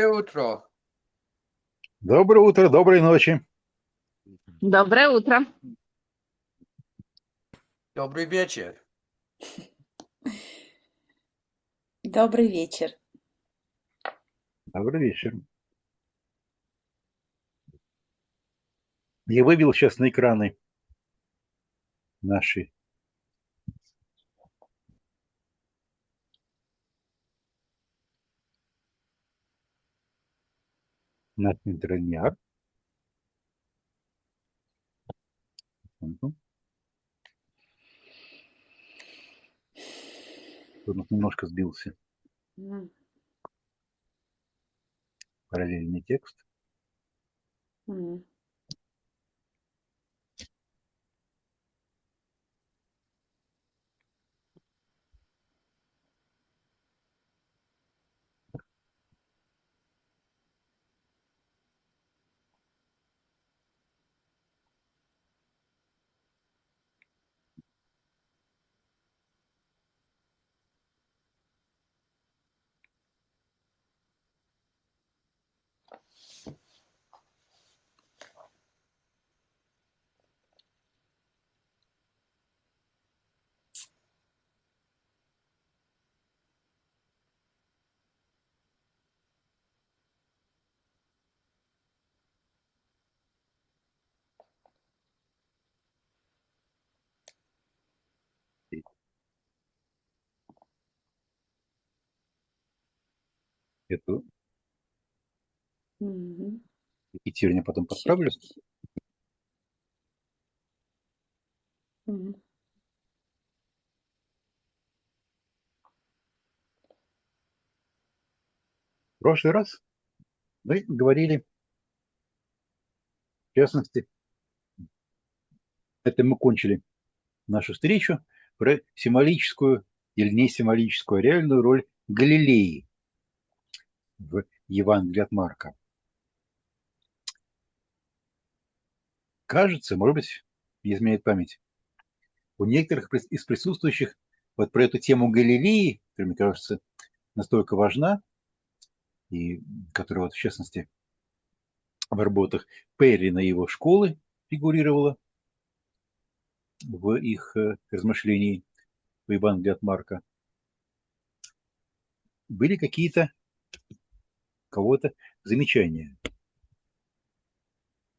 утро. Доброе утро, доброй ночи. Доброе утро. Добрый вечер. Добрый вечер. Добрый вечер. Я вывел сейчас на экраны наши наш интернет. Тут немножко сбился параллельный текст. Эту Екатерине потом подправлю. В прошлый раз мы говорили, в частности, это мы кончили нашу встречу про символическую или не символическую, а реальную роль Галилеи в Евангелии от Марка. Кажется, может быть, не изменяет память, у некоторых из присутствующих вот про эту тему Галилеи, которая, мне кажется, настолько важна, и которая, вот, в частности, в работах Перрина и его школы фигурировала в их размышлении по Евангелию от Марка, были какие-то кого-то замечания.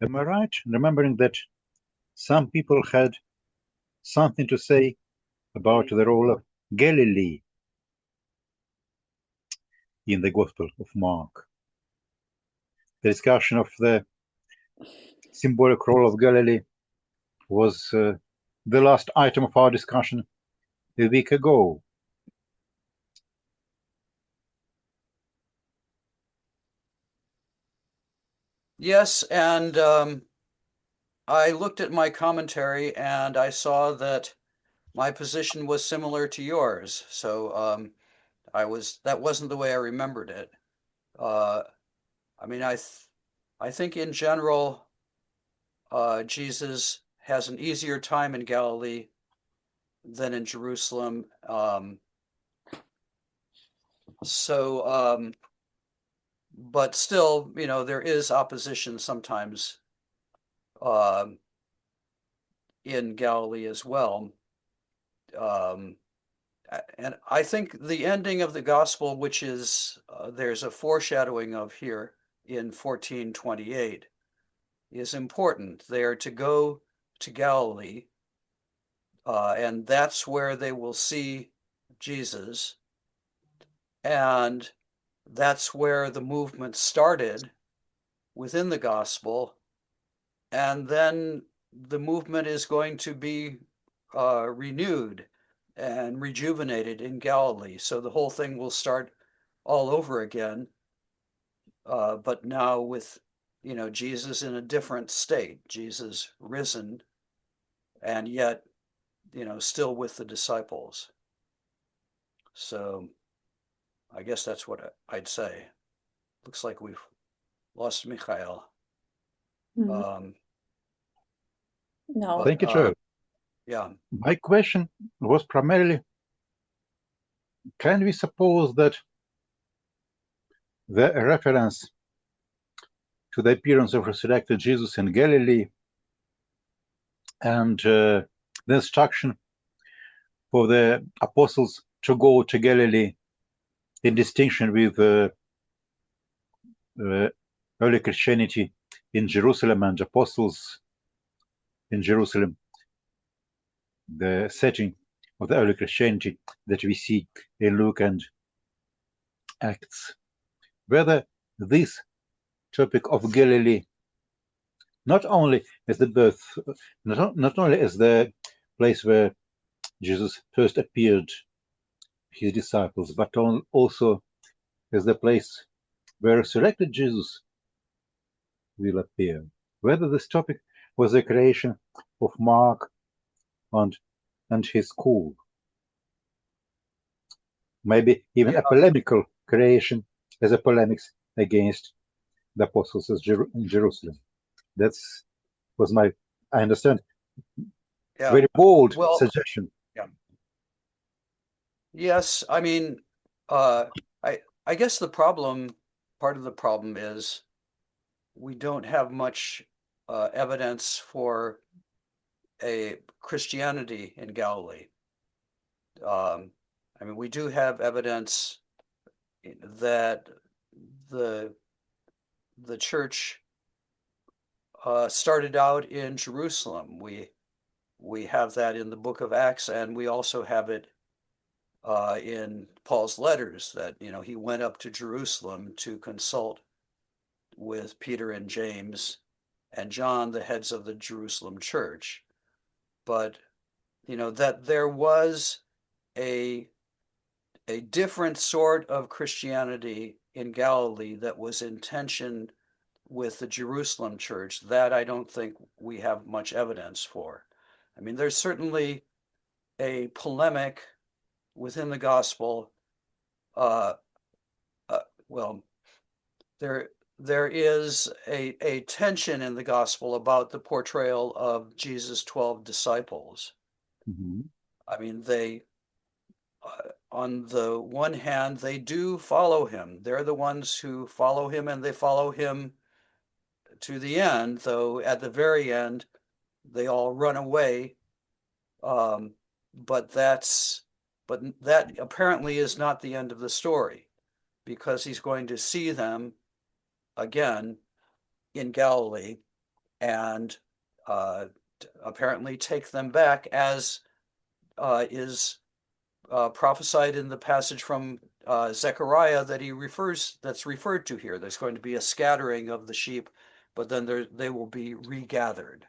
Am I right in remembering that some people had something to say about the role of Galilee in the Gospel of Mark? The discussion of the symbolic role of Galilee was the last item of our discussion a week ago. Yes, and I looked at my commentary and I saw that my position was similar to yours. So that wasn't the way I remembered it. I mean, I think in general, Jesus has an easier time in Galilee than in Jerusalem. But still, there is opposition sometimes in Galilee as well. And I think the ending of the gospel, which is there's a foreshadowing of here in 14:28, is important. They are to go to Galilee, and that's where they will see Jesus. And that's where the movement started within the gospel. And then the movement is going to be renewed and rejuvenated in Galilee. So the whole thing will start all over again, but now with, Jesus in a different state, Jesus risen, and yet, still with the disciples. So I guess that's what I'd say. Looks like we've lost Mikhail. No. Thank you, Joe. Yeah. My question was primarily, can we suppose that the reference to the appearance of resurrected Jesus in Galilee and the instruction for the apostles to go to Galilee in distinction with early Christianity in Jerusalem and apostles in Jerusalem, the setting of the early Christianity that we see in Luke and Acts. Whether this topic of Galilee not only as the birth, not only as the place where Jesus first appeared to his disciples, but also as the place where resurrected Jesus will appear. Whether this topic was the creation of Mark and his school, maybe even a polemical creation as a polemics against the apostles in Jerusalem. That's was my, I understand, very bold suggestion. Yeah. Yes, I mean, I guess part of the problem is we don't have much evidence for a Christianity in Galilee. I mean, we do have evidence that the church started out in Jerusalem. We have that in the book of Acts, and we also have it in Paul's letters that, you know, he went up to Jerusalem to consult with Peter and James and John, the heads of the Jerusalem church. But, you know, that there was a different sort of Christianity in Galilee that was in tension with the Jerusalem church, that I don't think we have much evidence for. I mean, there's certainly a polemic within the gospel. Well, there is a tension in the gospel about the portrayal of Jesus' 12 disciples. Mm-hmm. I mean, they, on the one hand, they do follow him. They're the ones who follow him, and they follow him to the end, though at the very end, they all run away. But that apparently is not the end of the story, because he's going to see them again in Galilee and apparently take them back, as is prophesied in the passage from Zechariah that's referred to here. There's going to be a scattering of the sheep, but then they will be regathered.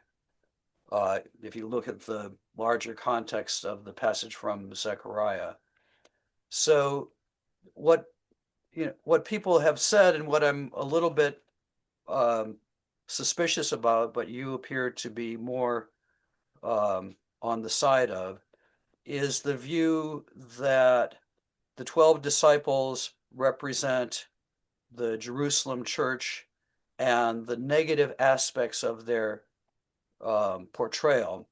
If you look at the larger context of the passage from Zechariah. So what people have said, and what I'm a little bit suspicious about, but you appear to be more on the side of, is the view that the 12 disciples represent the Jerusalem church and the negative aspects of their portrayal,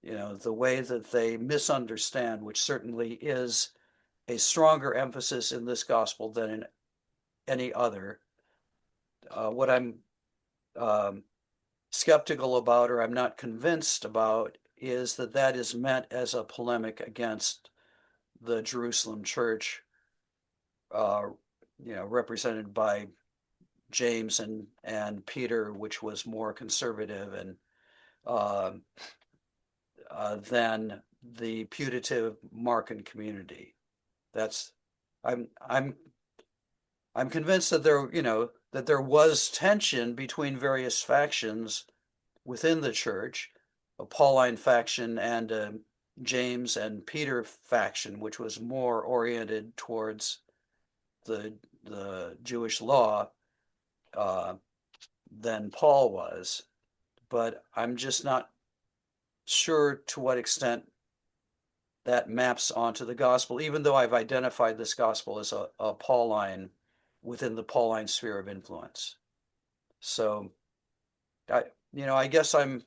you know, the way that they misunderstand, which certainly is a stronger emphasis in this gospel than in any other. What I'm skeptical about, or I'm not convinced about, is that is meant as a polemic against the Jerusalem church, you know, represented by James and Peter, which was more conservative and than the putative Markan community. I'm convinced that there was tension between various factions within the church, a Pauline faction and a James and Peter faction, which was more oriented towards the Jewish law than Paul was. But I'm just not sure to what extent that maps onto the gospel, even though I've identified this gospel as a Pauline, within the Pauline sphere of influence. So I guess I'm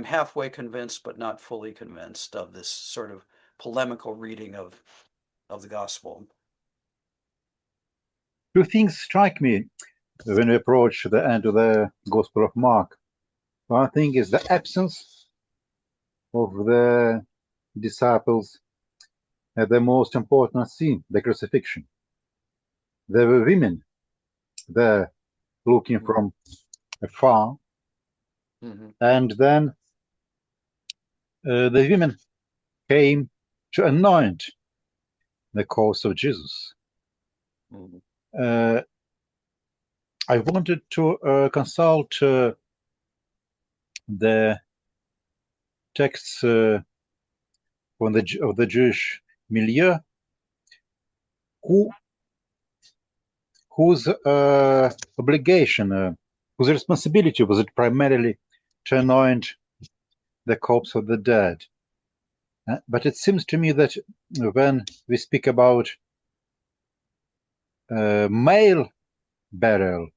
halfway convinced, but not fully convinced of this sort of polemical reading of the gospel. Two things strike me when we approach the end of the Gospel of Mark. One thing is the absence of the disciples at the most important scene, the crucifixion. There were women there looking from afar, and then the women came to anoint the corpse of Jesus. I wanted to consult the texts of the Jewish milieu, whose obligation, whose responsibility was it primarily to anoint the corpse of the dead. But it seems to me that when we speak about male burial,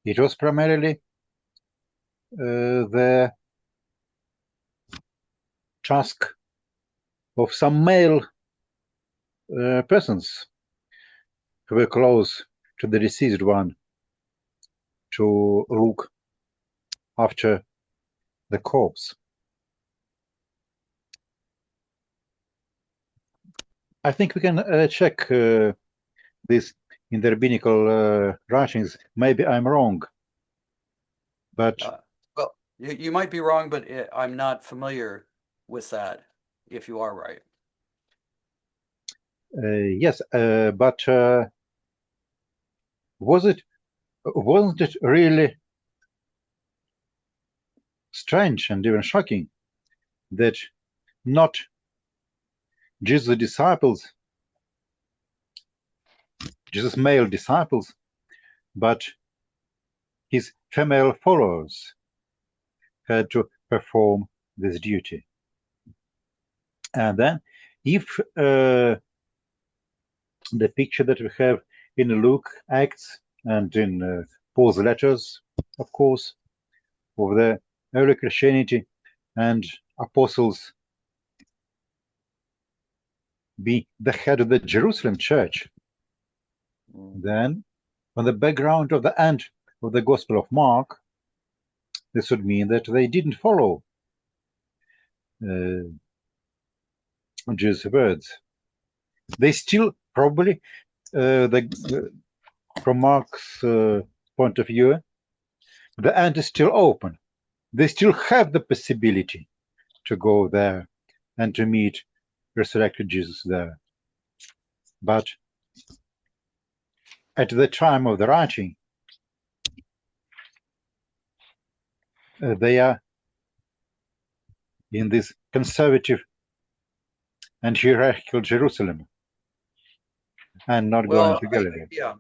it was primarily the task of some male persons who were close to the deceased one to look after the corpse. I think we can check this in the rabbinical writings. Maybe I'm wrong, but well, you might be wrong, but I'm not familiar with that. If you are right, yes, but wasn't it really strange and even shocking that not Jesus' disciples, Jesus' male disciples, but his female followers had to perform this duty? And then, if the picture that we have in Luke, Acts, and in Paul's letters, of course, of the early Christianity and apostles be the head of the Jerusalem church, then on the background of the end of the Gospel of Mark, this would mean that they didn't follow Jesus' words. They still probably, from Mark's point of view, the end is still open. They still have the possibility to go there and to meet resurrected Jesus there. But at the time of the writing, they are in this conservative and hierarchical Jerusalem and not going to Galilee. Yeah.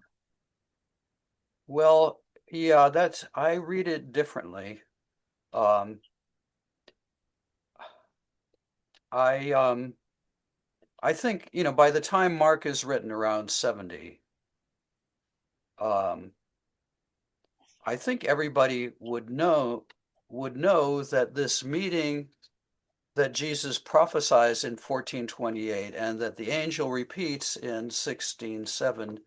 Well, yeah, I read it differently. I think, by the time Mark is written around 70, I think everybody would know that this meeting that Jesus prophesies in 1428 and that the angel repeats in 16:7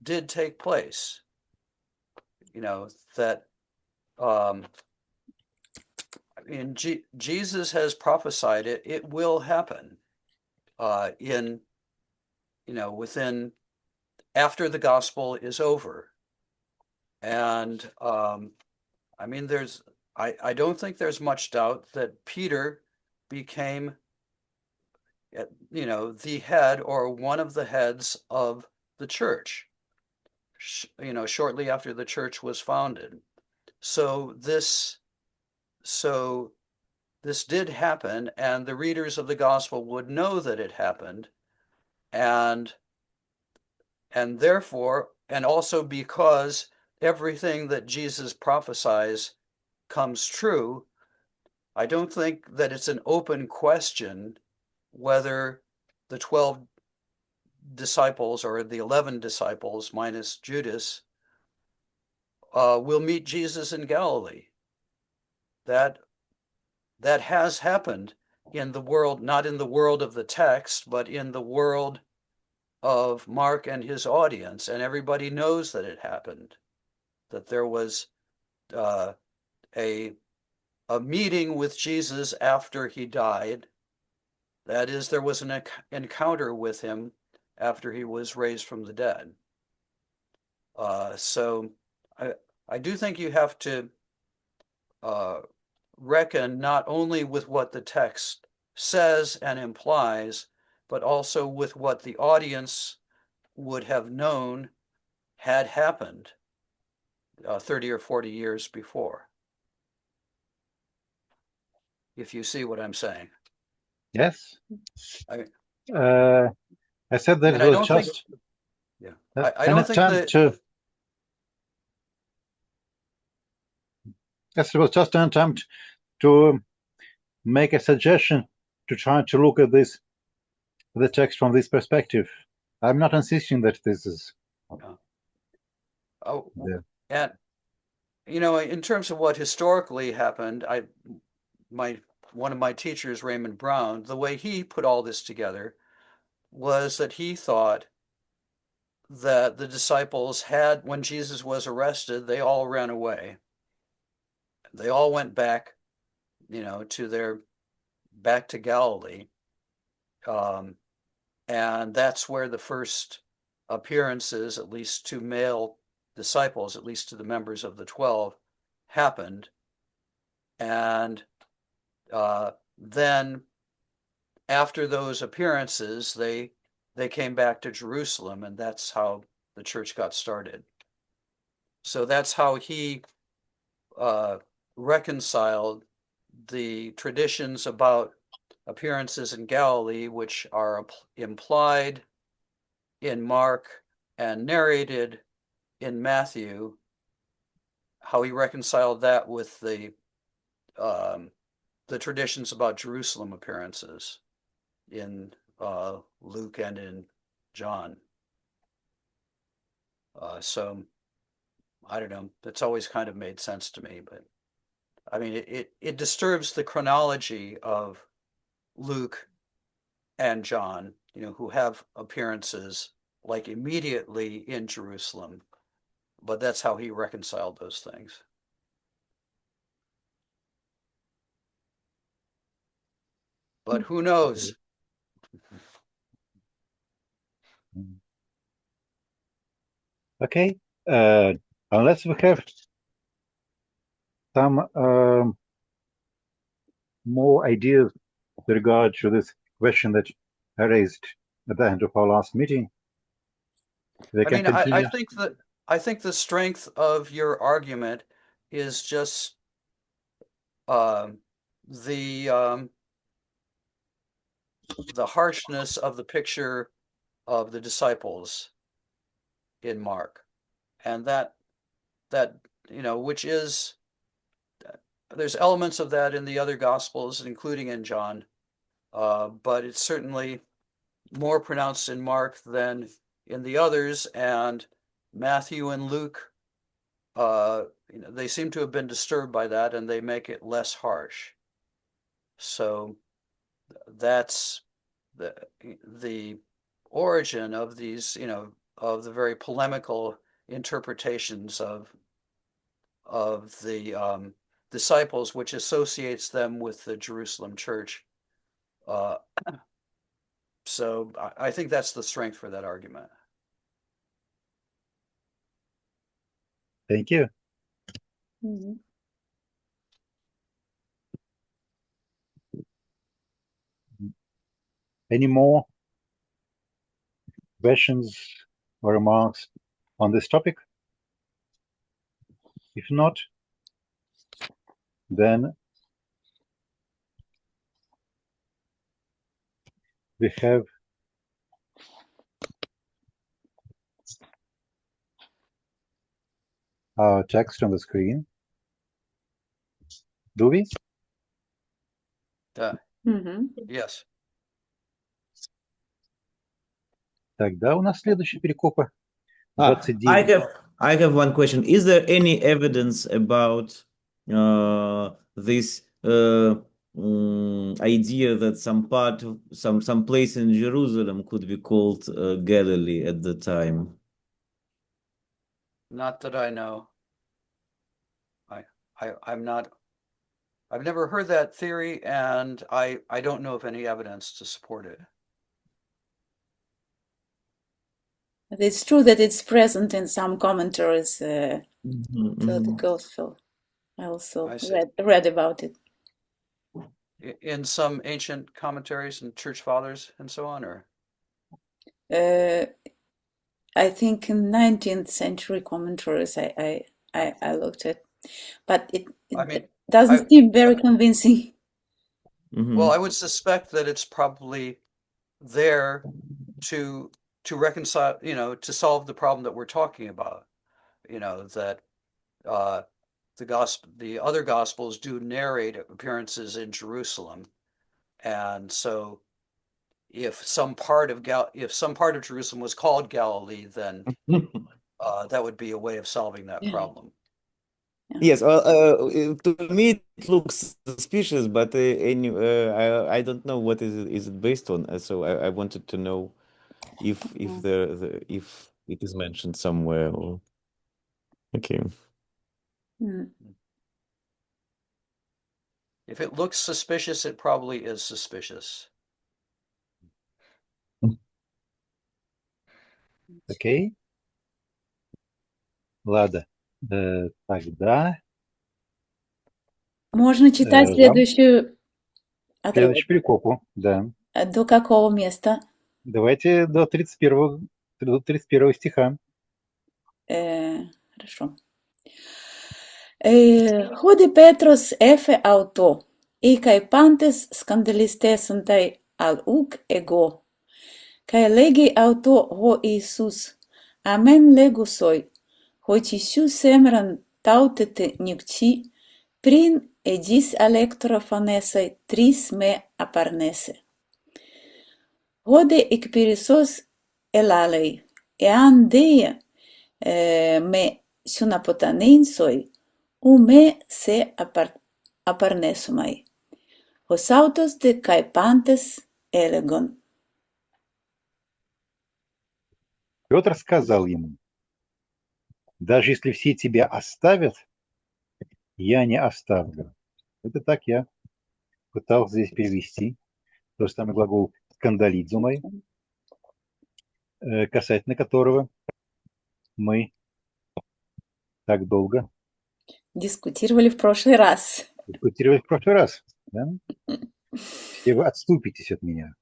did take place. That Jesus has prophesied it. It will happen within, after the gospel is over. And I don't think there's much doubt that Peter became, the head or one of the heads of the church, shortly after the church was founded. So this did happen, and the readers of the gospel would know that it happened, and therefore, and also because everything that Jesus prophesies comes true, I don't think that it's an open question whether the 12 disciples or the 11 disciples minus Judas will meet Jesus in Galilee. That has happened in the world, not in the world of the text, but in the world of Mark and his audience, and everybody knows that it happened, that there was a meeting with Jesus after he died. That is, there was an encounter with him after he was raised from the dead. So I do think you have to reckon not only with what the text says and implies, but also with what the audience would have known had happened 30 or 40 years before. If you see what I'm saying. Yes. I said that mean, it was just I an don't think attempt to. Yes, it was just an attempt to make a suggestion to try to look at the text from this perspective. I'm not insisting that this is. And you know, in terms of what historically happened, one of my teachers, Raymond Brown, the way he put all this together was that he thought that the disciples had, when Jesus was arrested, they all ran away. They all went back, you know, back to Galilee. And that's where the first appearances, at least to male disciples, at least to the members of the 12, happened. And then after those appearances, they came back to Jerusalem, and that's how the church got started. So that's how he reconciled the traditions about appearances in Galilee, which are implied in Mark and narrated in Matthew, how he reconciled that with the traditions about Jerusalem appearances in Luke and in John. So I don't know, it's always kind of made sense to me, but I mean, it disturbs the chronology of Luke and John, you know, who have appearances like immediately in Jerusalem, but that's how he reconciled those things. But who knows? Okay, unless we have some more ideas with regard to this question that I raised at the end of our last meeting, they can continue. I think the strength of your argument is just the harshness of the picture of the disciples in Mark, and that you know, which is, there's elements of that in the other Gospels, including in John, but it's certainly more pronounced in Mark than in the others, and Matthew and Luke, you know, they seem to have been disturbed by that, and they make it less harsh. So that's the origin of these, you know, of the very polemical interpretations of the disciples, which associates them with the Jerusalem church. So I think that's the strength for that argument. Thank you. Mm-hmm. Any more questions or remarks on this topic? If not, then we have our text on the screen. Do we? Yes. Тогда у нас следующий перекопа 29. I have one question. Is there any evidence about this idea that some place in Jerusalem could be called Galilee at the time. Not that I know. I've never heard that theory, and I don't know of any evidence to support it. It's true that it's present in some commentaries to the Gospel. I also read about it. In some ancient commentaries and church fathers and so on, or? I think in 19th century commentaries I looked at, but it doesn't seem very convincing. Well, I would suspect that it's probably there to reconcile, to solve the problem that we're talking about. That the other gospels do narrate appearances in Jerusalem, and so if some part of Jerusalem was called Galilee, then that would be a way of solving that problem. Yes, to me it looks suspicious, but I don't know what is it based on. So I wanted to know if if it is mentioned somewhere. Or okay. If it looks suspicious, it probably is suspicious. Окей. Ладно. Тогда можно читать следующую следующий перекопу, да. До какого места? Давайте до 31 стиха. Хорошо. Hodi Petros efe auto, kai pantes scandalistesantai al uk ego, kai legi auto ho Iisus, amen legusoi, hotisiu semran tautete nikci, prin edis electrofonesai tris me aparnese. Hode ekperisos elalei, eandeia me sunapotanensoi, ume se aparnesumai. Os autos de caipantes elegon. Петр сказал ему: даже если все тебя оставят, я не оставлю. Это так я пытался здесь перевести. Тот же самый глагол скандалидзумай, касательно которого мы так долго дискутировали в прошлый раз. Да? И вы отступитесь от меня.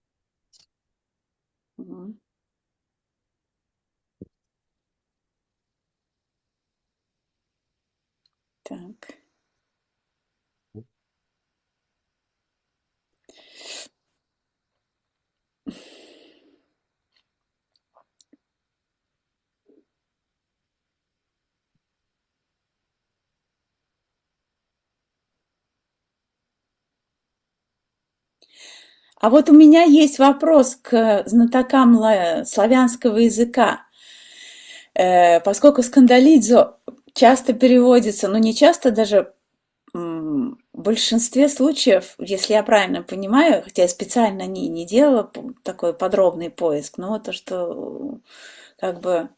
Так. А вот у меня есть вопрос к знатокам славянского языка. Поскольку скандалидзо часто переводится, но не часто, даже в большинстве случаев, если я правильно понимаю, хотя я специально не делала такой подробный поиск, но то, что как бы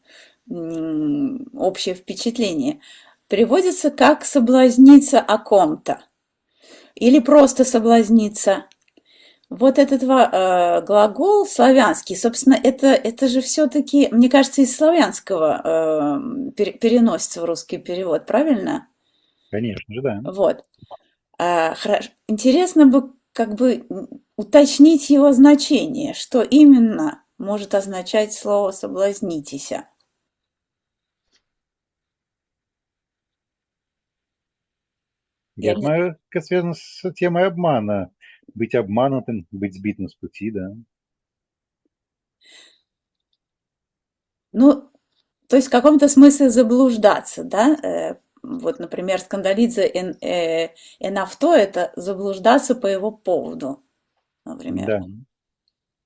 общее впечатление, переводится как «соблазниться о ком-то» или просто «соблазниться». Вот этот глагол славянский, собственно, это же все-таки, мне кажется, из славянского переносится в русский перевод, правильно? Конечно же, да. Вот. Интересно бы как бы уточнить его значение, что именно может означать слово «соблазнитесь». Я знаю, это связано с темой обмана. Быть обманутым, быть сбитым с пути, да. Ну, то есть в каком-то смысле заблуждаться, да? Вот, например, скандалидзе en авто – это заблуждаться по его поводу, например. Да.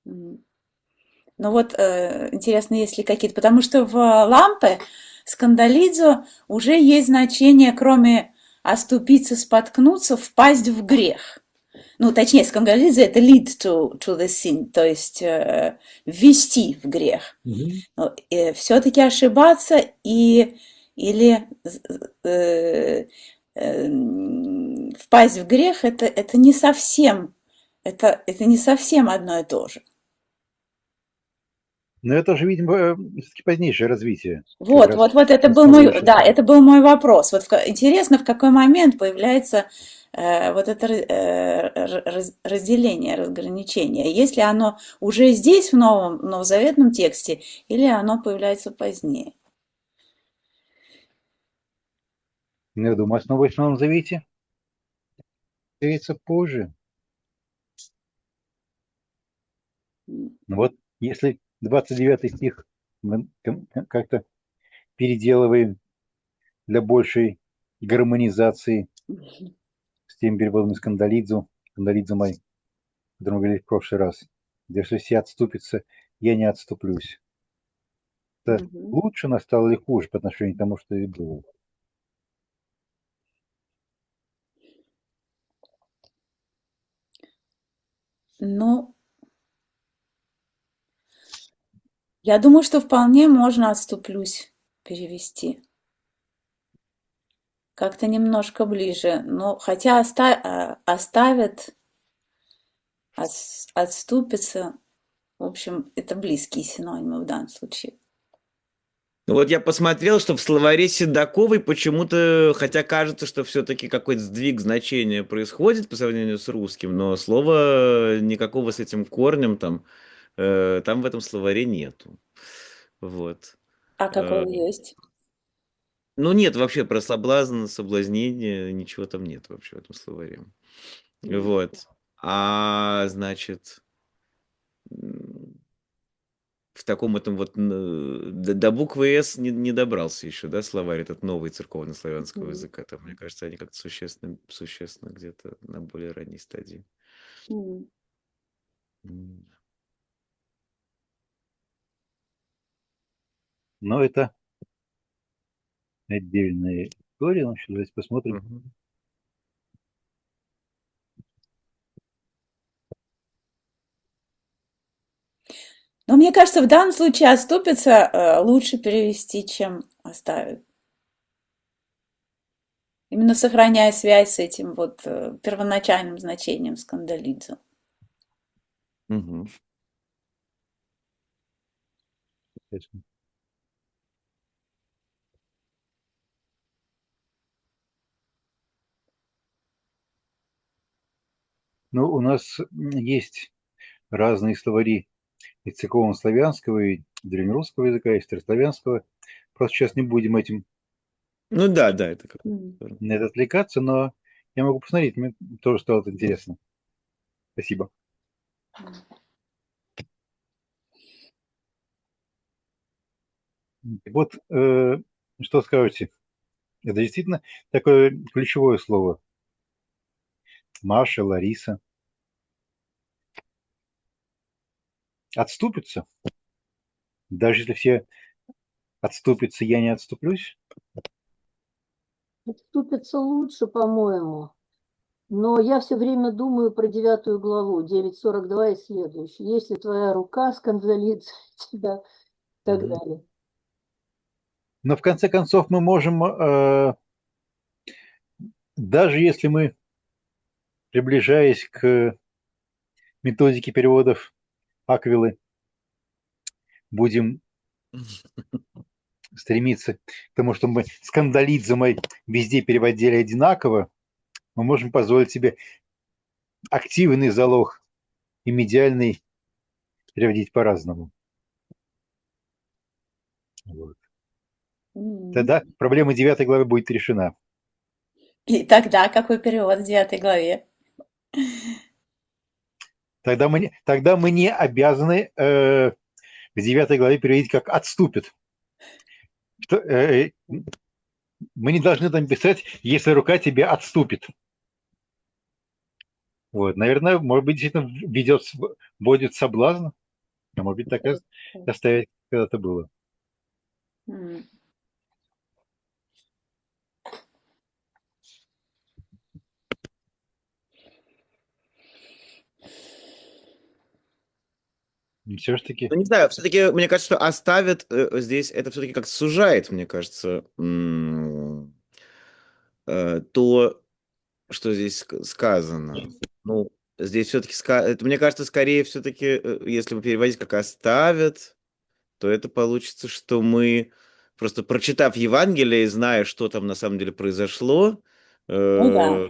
Ну вот, интересно, есть ли какие-то… Потому что в лампе скандалидзо уже есть значение, кроме оступиться, споткнуться, впасть в грех. ну, точнее, скандализа — это lead to the sin, то есть ввести в грех. Мгм. Все-таки ошибаться или впасть в грех — это не совсем, это не совсем одно и то же. Но это же, видимо, все-таки позднейшее развитие. Как Вот, раз вот, вот, это был мой, рассказывающее. да, это был мой вопрос. Вот интересно, в какой момент появляется вот это разделение, разграничение. Если оно уже здесь, в новозаветном тексте, или оно появляется позднее. Ну, я думаю, основываясь на Новом Завете, появится позже. Ну вот, если 29 стих мы как-то переделываем для большей гармонизации с тем переводом скандалидзумой, о котором мы говорили в прошлый раз, где что все отступятся, я не отступлюсь. Это Мгм. лучше настало или хуже по отношению к тому, что и было? Ну, я думаю, что вполне можно «отступлюсь» перевести. Как-то немножко ближе. Но хотя оставят, отступится. В общем, это близкие синонимы в данном случае. Ну вот я посмотрел, что в словаре Седоковой почему-то, хотя кажется, что все-таки какой-то сдвиг значения происходит по сравнению с русским, но слова никакого с этим корнем там в этом словаре нету. Вот. А Э, какое есть? Ну нет, вообще про соблазн, соблазнение, ничего там нет вообще в этом словаре. М. Вот. А значит, в таком этом вот до буквы «С» не добрался еще, да, словарь этот новый церковно-славянского М. языка. Там, мне кажется, они как-то существенно где-то на более ранней стадии. М. М. Но это отдельная история. Ну, сейчас давайте посмотрим. Мгм. Но мне кажется, в данном случае «отступится» лучше перевести, чем «оставит». Именно сохраняя связь с этим вот первоначальным значением скандалидзу. Мгм. Ну, у нас есть разные словари и церковно-славянского, и древнерусского языка, и старославянского. Просто сейчас не будем этим Ну да, да, это как. М. на это отвлекаться, но я могу посмотреть, мне тоже стало это интересно. Спасибо. Вот что скажете? Это действительно такое ключевое слово. Маша, Лариса. Отступится? Даже если все отступятся, я не отступлюсь? Отступится лучше, по-моему. Но я все время думаю про 9 главу, 9:42 и следующий. Если твоя рука скандалит тебя и так Мгм. далее. Но в конце концов мы можем, даже если мы, приближаясь к методике переводов Аквилы, будем стремиться к тому, чтобы мы скандалидзомой везде переводили одинаково, мы можем позволить себе активный залог и медиальный переводить по-разному. Вот. М. Тогда проблема 9 главы будет решена. И тогда какой перевод в 9 главе? Тогда мы не обязаны к 9 главе переводить как «отступит». Мы не должны там писать, если рука тебе отступит. Вот, наверное, может быть, действительно вводит соблазн, а может быть, так и оставить когда-то было. М. Все же таки, Ну, не знаю, все-таки, мне кажется, что оставят здесь, это все-таки как сужает, мне кажется, то, что здесь сказано. Ну, здесь все-таки, это, мне кажется, скорее все-таки, если бы переводить как оставят, то это получится, что мы, просто прочитав Евангелие и зная, что там на самом деле произошло, Ну да,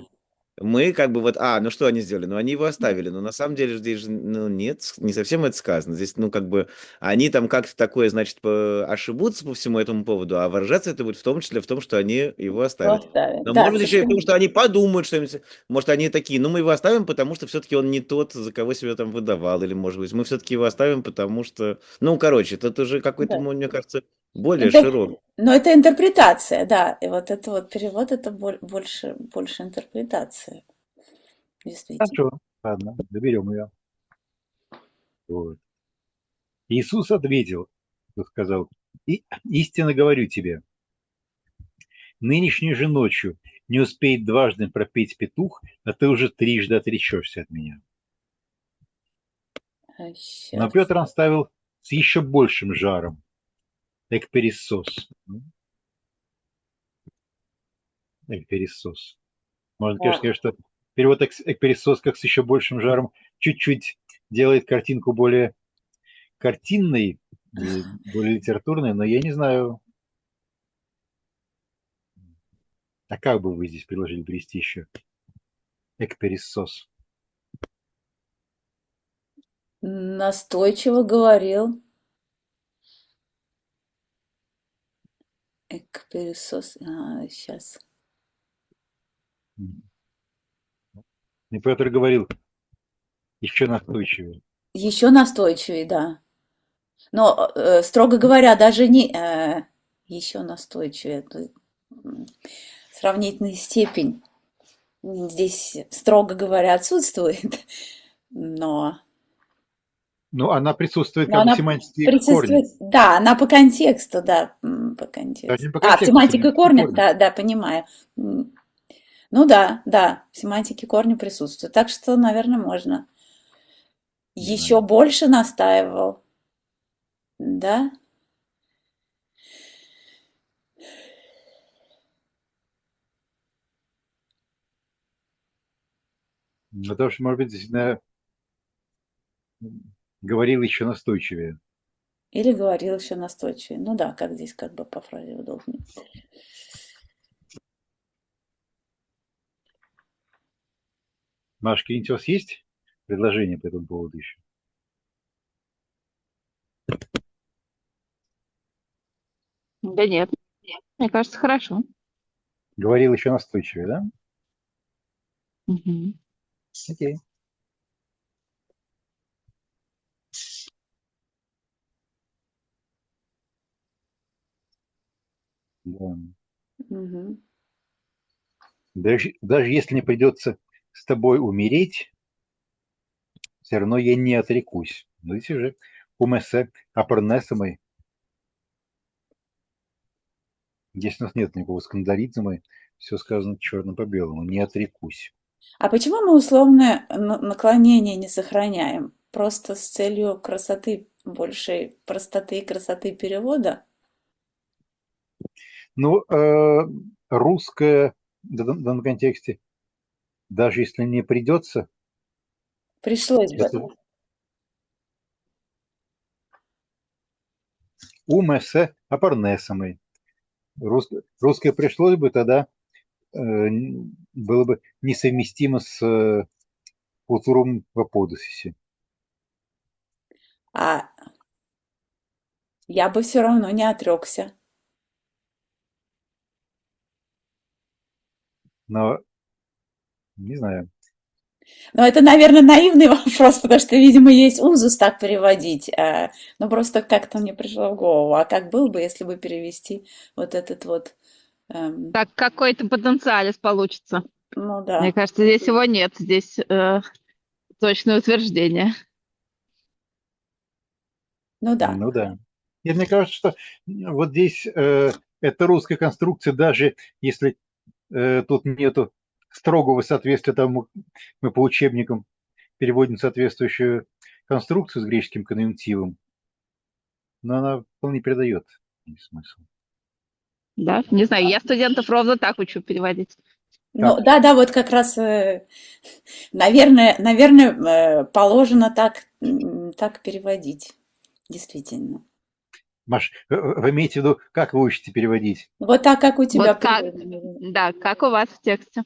мы как бы вот, ну что они сделали? Ну, они его оставили, но на самом деле здесь же, ну, нет, не совсем это сказано. Здесь, ну, как бы, они там как-то такое, значит, ошибутся по всему этому поводу, а выражаться это будет в том числе в том, что они его оставят. оставят. Но Да, может быть еще и в том, совершенно. что они подумают что-нибудь, может, они такие, ну, мы его оставим, потому что все-таки он не тот, за кого себя там выдавал, или, может быть, мы все-таки его оставим, потому что, ну, короче, это уже какой-то, Да. мне кажется, более Интер- широкий. Но это интерпретация, да. И вот это вот перевод, это больше интерпретация, действительно. хорошо, ладно, доберем ее. Вот. Иисус ответил, сказал, истинно говорю тебе, нынешней же ночью не успеет дважды пропеть петух, а ты уже трижды отречешься от меня. Но Сейчас. Петр оставил с еще большим жаром. Экперисос. Экперисос. Можно, конечно, сказать, что перевод экперисос как с еще большим жаром чуть-чуть делает картинку более картинной и более литературной, но я не знаю, а как бы вы здесь предложили перевести еще экперисос? Настойчиво говорил. Экперисос. Сейчас. И Петр говорил еще настойчивее. Еще настойчивее, да. Но, строго говоря, даже не еще настойчивее. Сравнительная степень здесь, строго говоря, отсутствует, но, Ну, она присутствует но как бы в она семантике корня. присутствует, да, она по контексту, да, по Даже контексту. не по контексту, в Семантика семантике корня, корня. да, да, понимаю. Ну да, да, в семантике корня присутствует. Так что, наверное, можно. Не Еще знаю. больше настаивал, да? Потому что, может быть, действительно говорил еще настойчивее. Или говорил еще настойчивее. Ну да, как здесь как бы по фразе удобнее. Маш, какие-нибудь у вас есть предложения по этому поводу еще? Да нет, мне кажется, хорошо. Говорил еще настойчивее, да? Мгм. Окей. Да. Мгм. Даже если мне придется с тобой умереть, все равно я не отрекусь. Ну, здесь уже умесе апорнесомой. Здесь у нас нет никакого скандализма, все сказано черным по белому. Не отрекусь. А почему мы условное наклонение не сохраняем? Просто с целью красоты, большей простоты и красоты перевода? Ну, русское в данном контексте, даже если не придется, Пришлось бы. это умесе апорнесомой. Русское пришлось бы, тогда было бы несовместимо с футурум в аподосисе. А я бы все равно не отрекся. Но, не знаю. Но это, наверное, наивный вопрос, потому что, видимо, есть узус так переводить. Ну, просто как-то мне пришло в голову. А как было бы, если бы перевести вот этот вот... Так какой-то потенциалец получится. Ну Мне да, кажется, здесь его нет. Здесь точное утверждение. ну да. Ну да. И мне кажется, что вот здесь эта русская конструкция, даже если тут нету строгого соответствия тому, мы по учебникам переводим соответствующую конструкцию с греческим конъюнктивом, но она вполне передает смысл. Да, не знаю, я студентов ровно так учу переводить. Ну, Так. да, вот как раз, наверное, положено так переводить, действительно. Маш, вы имеете в виду, как вы учите переводить? Вот так, как у тебя Вот как, придумано. да, как у вас в тексте.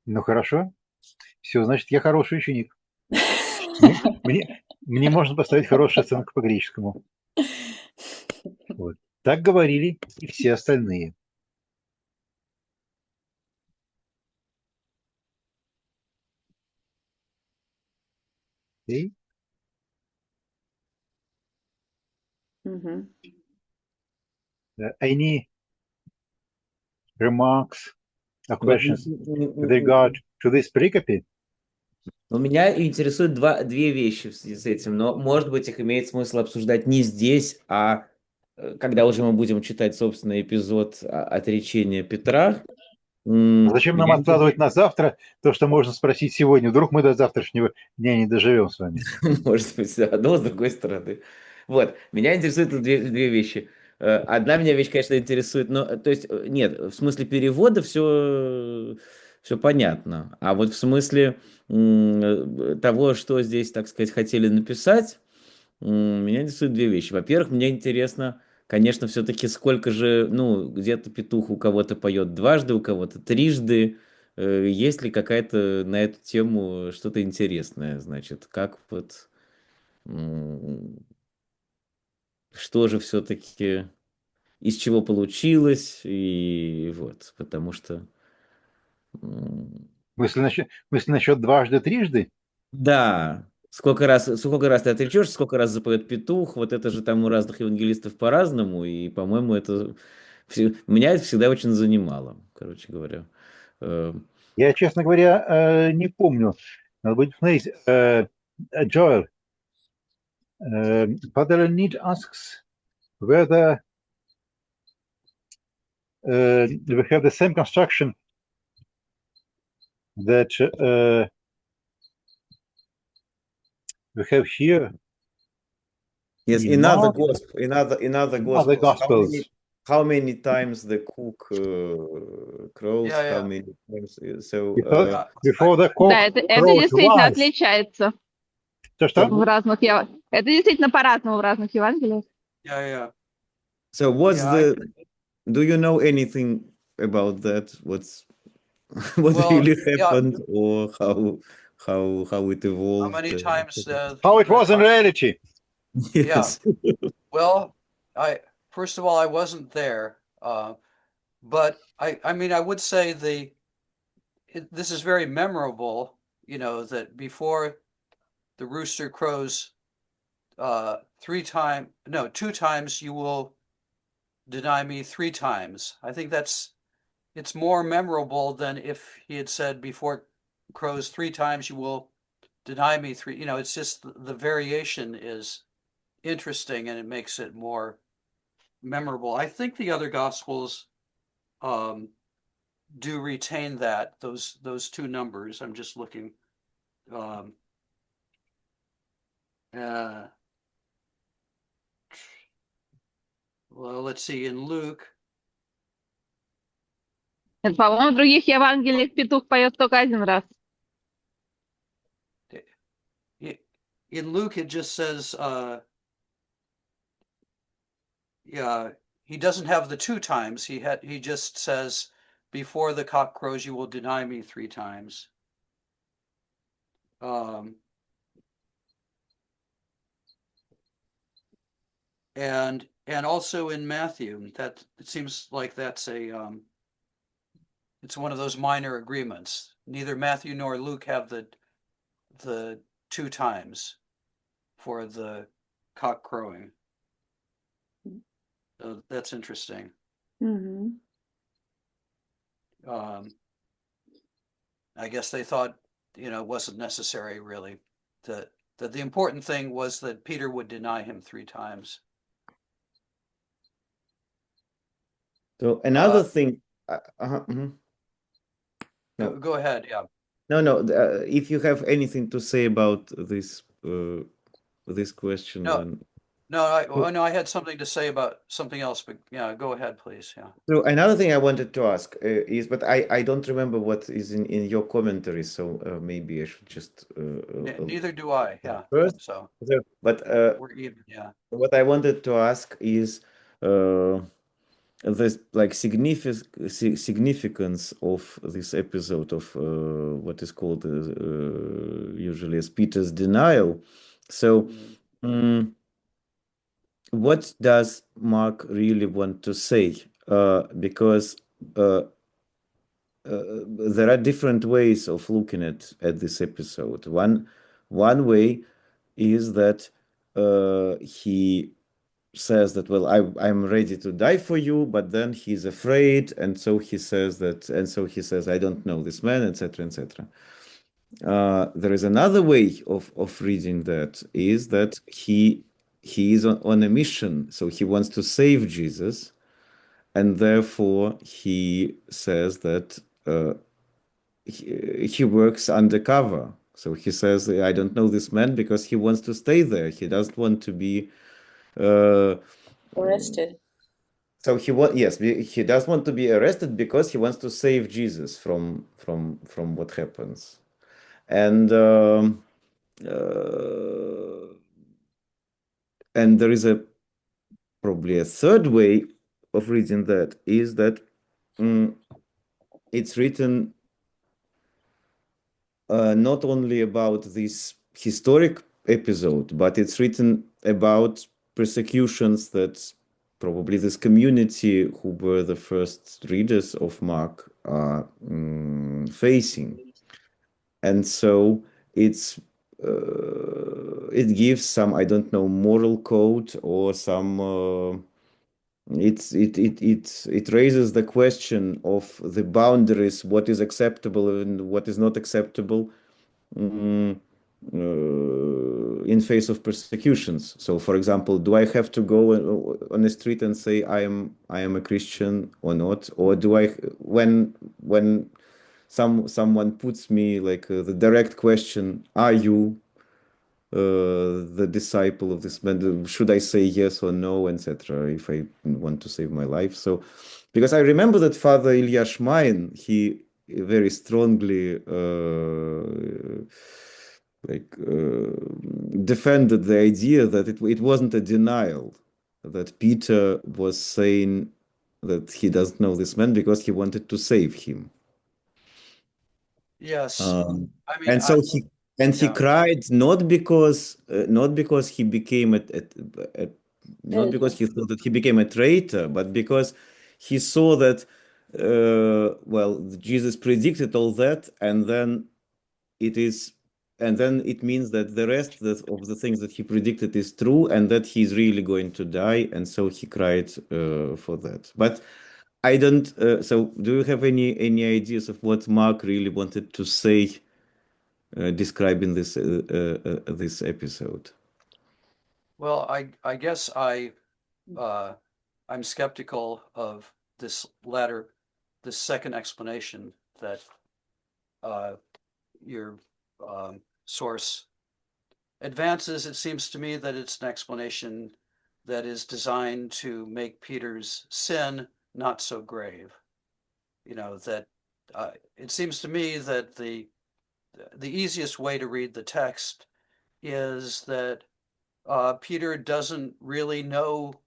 Ну, хорошо. Все, значит, я хороший ученик. Мне можно поставить хорошую оценку по греческому. Вот. Так говорили и все остальные. Окей? Мгм. Any remarks or Вот questions with regard to this pericope? Но меня интересуют две вещи в связи с этим, но, может быть, их имеет смысл обсуждать не здесь, а когда уже мы будем читать, собственно, эпизод отречения Петра. Зачем нам откладывать на завтра то, что можно спросить сегодня? Вдруг мы до завтрашнего дня не доживем с вами. Может быть, да, но с другой стороны. Вот, меня интересуют две вещи. Одна меня вещь, конечно, интересует, но, то есть, нет, в смысле перевода все понятно, а вот в смысле того, что здесь, так сказать, хотели написать, меня интересуют две вещи. Во-первых, мне интересно, конечно, все-таки сколько же, ну, где-то петух у кого-то поет дважды, у кого-то трижды. Есть ли какая-то на эту тему что-то интересное, значит, как вот, что же все-таки, из чего получилось, и вот, потому что... Мысли насчет дважды, трижды? Да, сколько раз ты отречешься, сколько раз запоет петух, вот это же там у разных евангелистов по-разному, и, по-моему, меня это всегда очень занимало, короче говоря. Я, честно говоря, не помню. Надо будет посмотреть. Joel, Father Need asks whether we have the same construction that we have here. Yes, in in other Mark, gospels, Gospels. how many times the cook crows, Yeah, how yeah. many times, so Before the cock Да, это crows действительно twice. отличается Что? в разных Это действительно по-разному в разных Евангелиях. Yeah, yeah. so what's Yeah, do you know anything about that? What well, really yeah. happened, or how it How evolved? many times How it was in reality. Yes. Well, first of all, I wasn't there, but I mean, I would say this is very memorable, you know, that before the rooster crows, two times you will deny me three times. I think it's more memorable than if he had said before it crows three times you will deny me three. You know, it's just the variation is interesting and it makes it more memorable. I think the other gospels do retain those two numbers. I'm just looking. Um, uh, well, let's see. In Luke, Это, по-моему, в других Евангелиях петух поет только один раз. in Luke it just says, yeah, he doesn't have the two times. He just says, before the cock crows, you will deny me three times. And also in Matthew, that it seems like that's it's one of those minor agreements. Neither Matthew nor Luke have the two times for the cock crowing. So that's interesting. Мгм. I guess they thought, you know, it wasn't necessary really. That the important thing was that Peter would deny him three times. So another thing, mhm. No. Go ahead, yeah. No. If you have anything to say about this this question, No, then no, I had something to say about something else, but yeah, go ahead, please. Yeah. so another thing I wanted to ask is, but I don't remember what is in your commentary, so maybe I should just Neither do I. Yeah. first. So But we're even. Yeah. what I wanted to ask is the like significance of this episode of what is called usually as Peter's denial. So. Mm. What does Mark really want to say? Because there are different ways of looking at this episode. One way is that he says that, well, I'm ready to die for you, but then he's afraid, and so he says, I don't know this man, etc., etc. There is another way of reading that is that he is on a mission, so he wants to save Jesus, and therefore he says that he works undercover. So he says, I don't know this man because he wants to stay there. He doesn't want to be Arrested. so he does want to be arrested because he wants to save Jesus from what happens. And and there is probably a third way of reading that is that it's written not only about this historic episode, but it's written about persecutions that probably this community who were the first readers of Mark are facing. And so it gives some, I don't know, moral code or some it raises the question of the boundaries, what is acceptable and what is not acceptable in face of persecutions. So, for example, do I have to go on the street and say I am a Christian or not, or do I when someone puts me like the direct question, are you the disciple of this man, should I say yes or no, etc., if I want to save my life? So because I remember that Father Ilya Shmain, he very strongly defended the idea that it wasn't a denial, that Peter was saying that he doesn't know this man because he wanted to save him. Yes. I mean, And so he yeah. cried not because he became not because he thought that he became a traitor, but because he saw that well, Jesus predicted all that, and then it means that the rest of the things that he predicted is true, and that he's really going to die, and so he cried for that. But I don't. So, do you have any ideas of what Mark really wanted to say, describing this this episode? Well, I guess I'm skeptical of this second explanation that your source advances. It seems to me that it's an explanation that is designed to make Peter's sin not so grave. You know, that it seems to me that the easiest way to read the text is that Peter doesn't really know,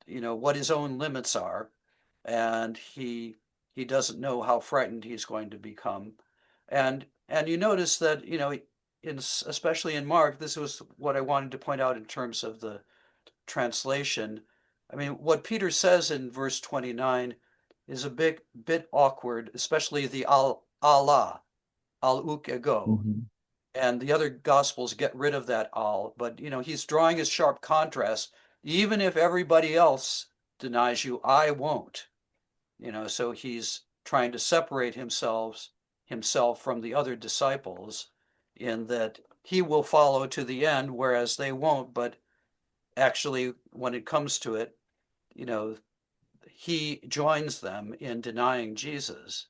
what his own limits are, and he doesn't know how frightened he's going to become, and you notice that, especially in Mark, this was what I wanted to point out in terms of the translation. I mean, what Peter says in verse 29 is a bit awkward, especially the Allah, al-uk ego. And the other gospels get rid of that al, but he's drawing a sharp contrast. Even if everybody else denies you, I won't. So he's trying to separate himself from the other disciples, in that he will follow to the end, whereas they won't. But actually, when it comes to it, he joins them in denying Jesus.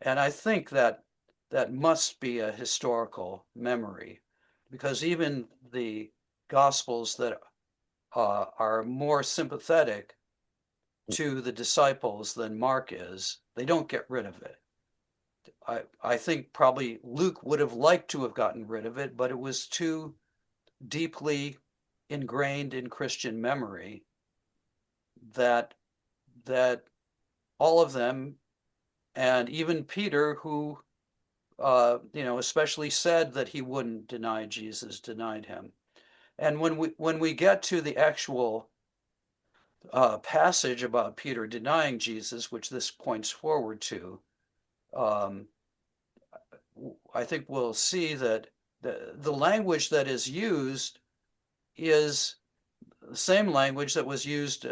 And I think that that must be a historical memory, because even the Gospels that are more sympathetic to the disciples than Mark is, they don't get rid of it. I think probably Luke would have liked to have gotten rid of it, but it was too deeply ingrained in Christian memory that all of them, and even Peter, who especially said that he wouldn't deny Jesus, denied him. And when we get to the actual passage about Peter denying Jesus, which this points forward to, I think we'll see that the language that is used is the same language that was used,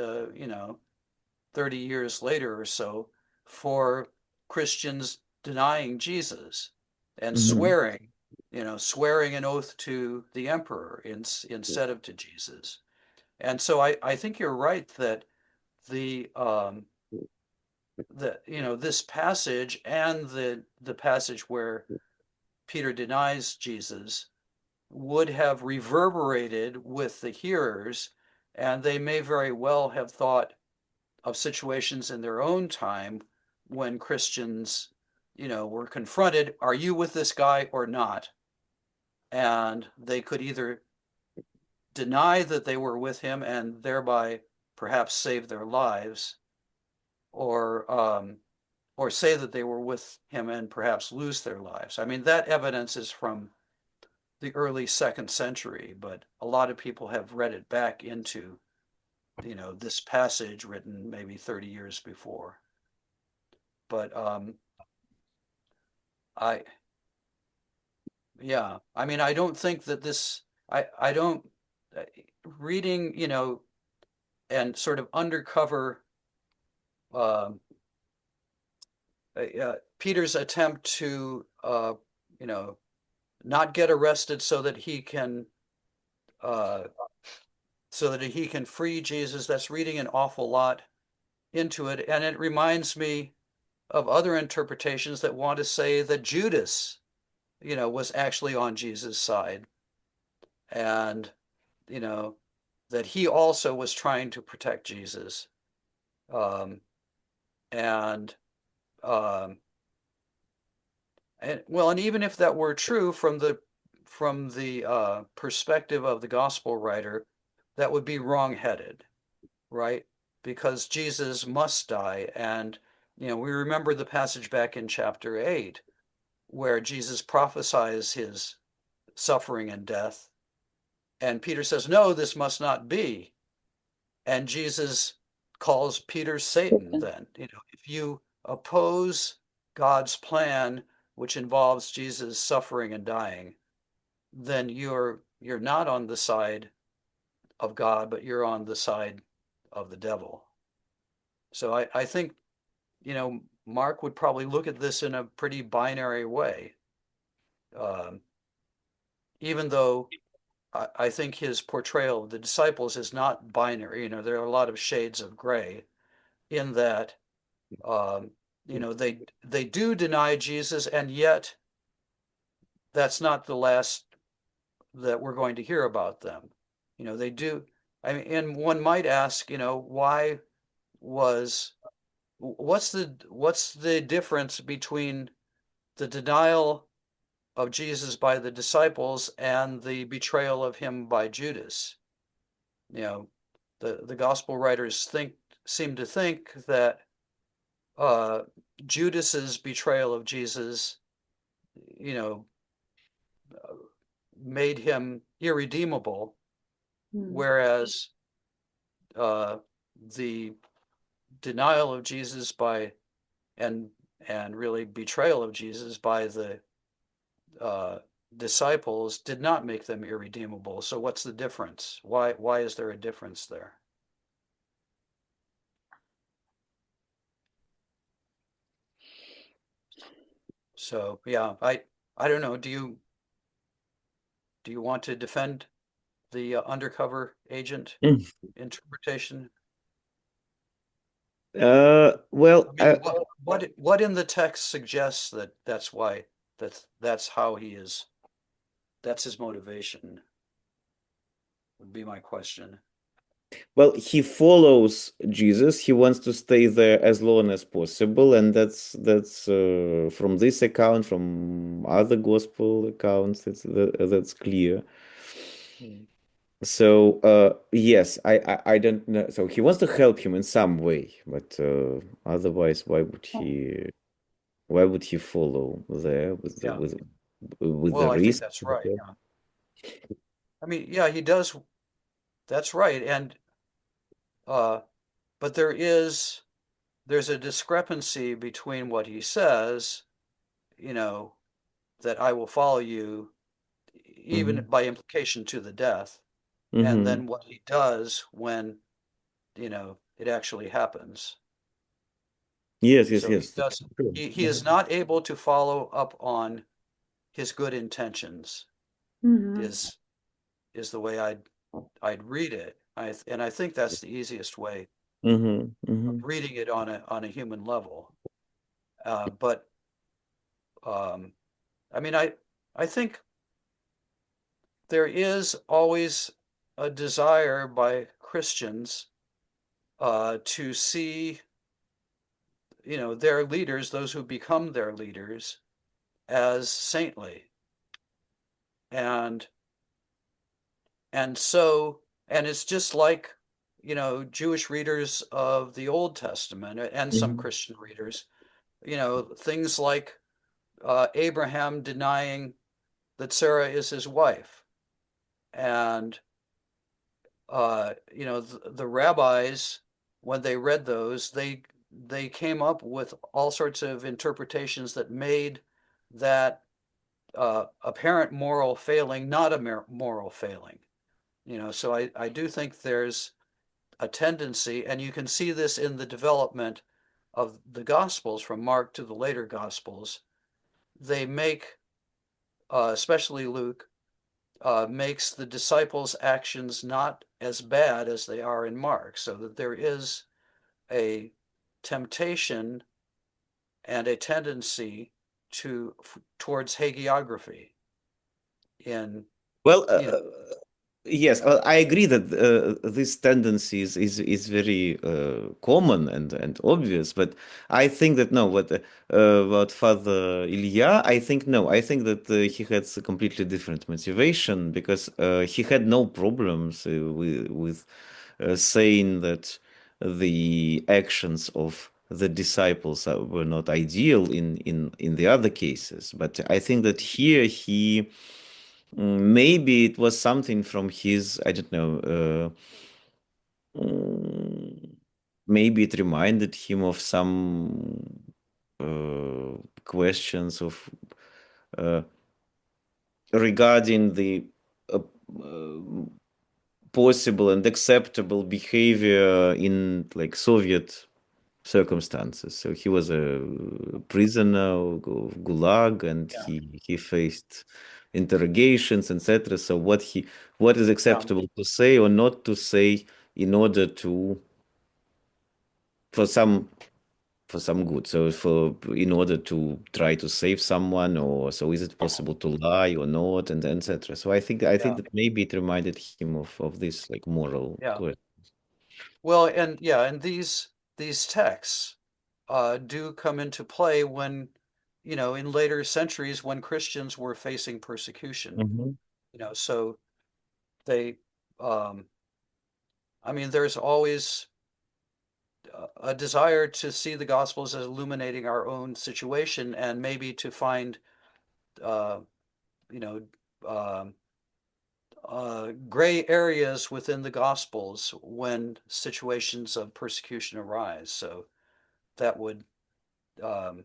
30 years later or so for Christians denying Jesus and swearing an oath to the emperor instead of to Jesus. And so I think you're right that this passage and the passage where Peter denies Jesus would have reverberated with the hearers, and they may very well have thought of situations in their own time when Christians, were confronted, are you with this guy or not? And they could either deny that they were with him and thereby perhaps save their lives, or say that they were with him and perhaps lose their lives. I mean, that evidence is from the early 2nd century, but a lot of people have read it back into, this passage written maybe 30 years before. But I mean, I don't think that this, I don't, reading, and sort of undercover Peter's attempt to, not get arrested so that he can free Jesus. That's reading an awful lot into it, and it reminds me of other interpretations that want to say that Judas, was actually on Jesus' side, and that he also was trying to protect Jesus, and even if that were true from the perspective of the gospel writer, that would be wrong-headed, right? Because Jesus must die, and we remember the passage back in chapter 8 where Jesus prophesies his suffering and death, and Peter says, no, this must not be, and Jesus calls Peter Satan. Then, if you oppose God's plan, which involves Jesus suffering and dying, then you're not on the side of God, but you're on the side of the devil. So I think, Mark would probably look at this in a pretty binary way, even though I think his portrayal of the disciples is not binary. There are a lot of shades of gray in that, they do deny Jesus, and yet that's not the last that we're going to hear about them. They do. I mean, and one might ask, what's the difference between the denial of Jesus by the disciples and the betrayal of him by Judas? The gospel writers seem to think that Judas's betrayal of Jesus, made him irredeemable, whereas the denial of Jesus by and really betrayal of Jesus by the disciples did not make them irredeemable. So what's the difference? Why is there a difference there? So yeah, I don't know. Do you want to defend the undercover agent interpretation? Well, I mean, what in the text suggests that that's why that's how he is. That's his motivation. Would be my question. Well, he follows Jesus. He wants to stay there as long as possible, and that's from this account, from other gospel accounts, that's clear. Hmm. So yes, I don't know. So he wants to help him in some way, but otherwise, why would he follow there with Yeah. with Well, the I think risk? that's right. Yeah. I mean, yeah, he does. That's right. And but there's a discrepancy between what he says, you know, that I will follow you, even Mm-hmm. by implication to the death, and Mm-hmm. then what he does when, it actually happens. Yes, yes, So he yes. does True. he is not able to follow up on his good intentions Мгм. is the way I'd read it. And I think that's the easiest way Mm-hmm. of Mm-hmm. reading it on a human level. But I mean, I think there is always a desire by Christians to see, their leaders, those who become their leaders, as saintly. And and so and it's just like, Jewish readers of the Old Testament and some Mm-hmm. Christian readers, things like Abraham denying that Sarah is his wife. And the rabbis, when they read those, they came up with all sorts of interpretations that made that apparent moral failing not a moral failing. So I do think there's a tendency, and you can see this in the development of the Gospels from Mark to the later Gospels. They make, especially Luke, makes the disciples' actions not as bad as they are in Mark, so that there is a temptation and a tendency towards hagiography in, Well, you know, yes, I agree that this tendency is very common and obvious. But I think that no, what Father Ilya, I think no, I think that he had a completely different motivation because he had no problems with saying that the actions of the disciples were not ideal in the other cases. But I think that here maybe it was something from his, I don't know, maybe it reminded him of some questions of uh, regarding the uh, uh, possible and acceptable behavior in like Soviet circumstances. So he was a prisoner of Gulag, and yeah, he faced interrogations, etc. So what is yeah, acceptable to say or not to say in order to for some for some good. So for in order to try to save someone, or so is it possible to lie or not, and etc. So I think yeah, that maybe it reminded him of this like moral yeah. question. Well, and yeah, and these texts do come into play when, in later centuries when Christians were facing persecution. Mhm. So they, um, I mean, there's always a desire to see the Gospels as illuminating our own situation and maybe to find, uh, you know, um gray areas within the Gospels when situations of persecution arise. So that would, um,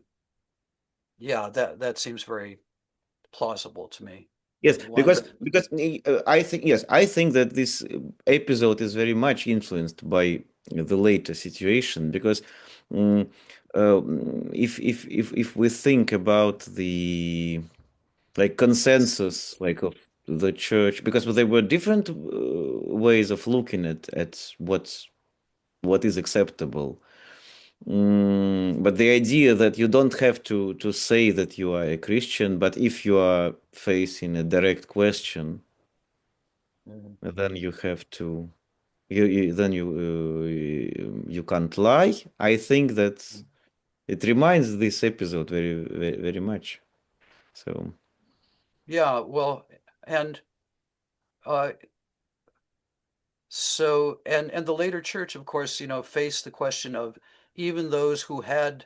yeah, that seems very plausible to me. Yes, One, I think that this episode is very much influenced by the later situation because mm, if we think about the like consensus like of the church, because there were different ways of looking at what is acceptable. But the idea that you don't have to say that you are a Christian, but if you are facing a direct question, then you have to, you can't lie. I think that it reminds this episode very much. So Yeah, well, and so and the later church, of course, faced the question of even those who had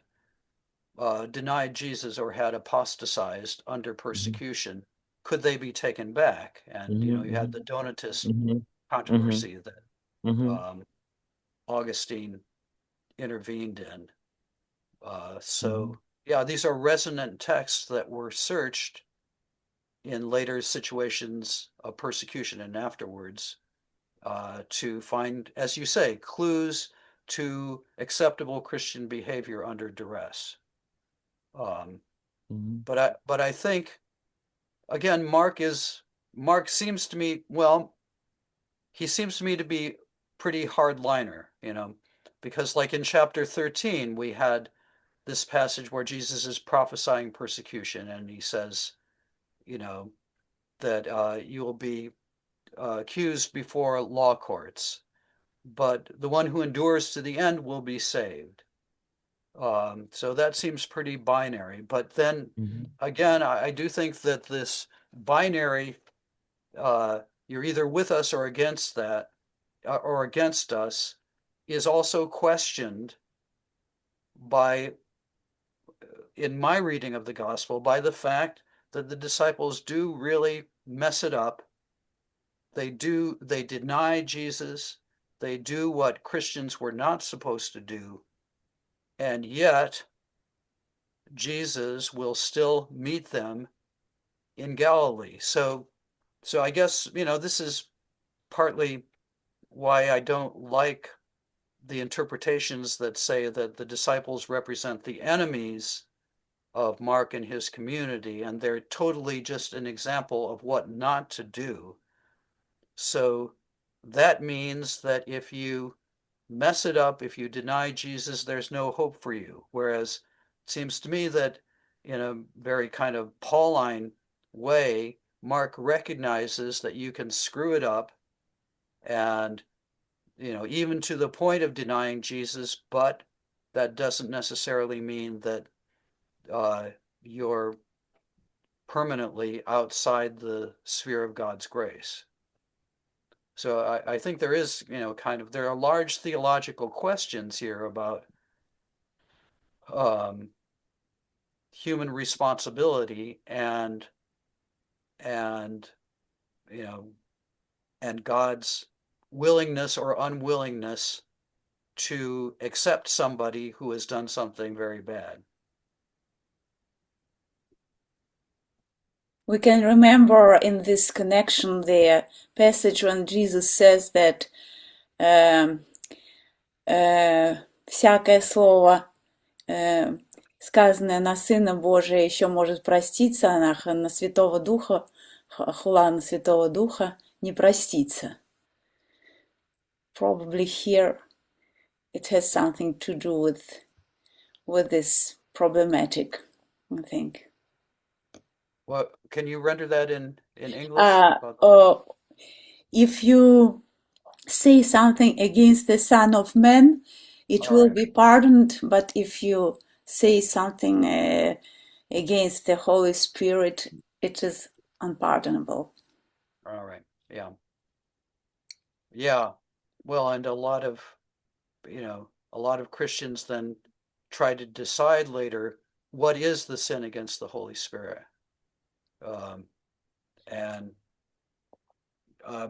denied Jesus or had apostatized under persecution, could they be taken back? And you had the Donatist controversy that Augustine intervened in. So yeah, these are resonant texts that were searched in later situations of persecution and afterwards to find, as you say, clues to acceptable Christian behavior under duress. But I think, again, Mark seems to me, well, he seems to me to be pretty hardliner, because like in chapter 13, we had this passage where Jesus is prophesying persecution, and he says, that you will be accused before law courts, but the one who endures to the end will be saved. So that seems pretty binary. But then again, I do think that this binary, you're either with us or against that, or against us, is also questioned by, in my reading of the gospel, by the fact that the disciples do really mess it up. They deny Jesus. They do what Christians were not supposed to do. And yet, Jesus will still meet them in Galilee. So I guess, this is partly why I don't like the interpretations that say that the disciples represent the enemies of Mark and his community, and they're totally just an example of what not to do. So that means that if you mess it up, if you deny Jesus, there's no hope for you. Whereas it seems to me that in a very kind of Pauline way, Mark recognizes that you can screw it up and, even to the point of denying Jesus, but that doesn't necessarily mean that you're permanently outside the sphere of God's grace. So I think there is, there are large theological questions here about human responsibility and God's willingness or unwillingness to accept somebody who has done something very bad. We can remember in this connection the passage when Jesus says that всякое слово, сказанное на Сына Божия, еще может проститься, а на Святого Духа, хула на Святого Духа не простится. Probably here it has something to do with this problematic, I think. Well, can you render that in English? If you say something against the Son of Man, it will be pardoned, but if you say something against the Holy Spirit, it is unpardonable. All right. Yeah. Yeah. Well, and a lot of Christians then try to decide later what is the sin against the Holy Spirit.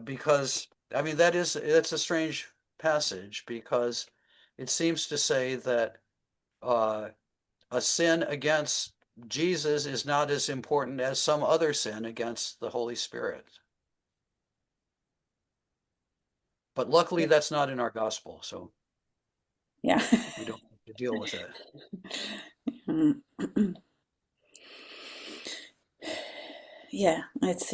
Because, that's a strange passage, because it seems to say that a sin against Jesus is not as important as some other sin against the Holy Spirit. But luckily, that's not in our gospel, so yeah, we don't have to deal with it. Yeah, it's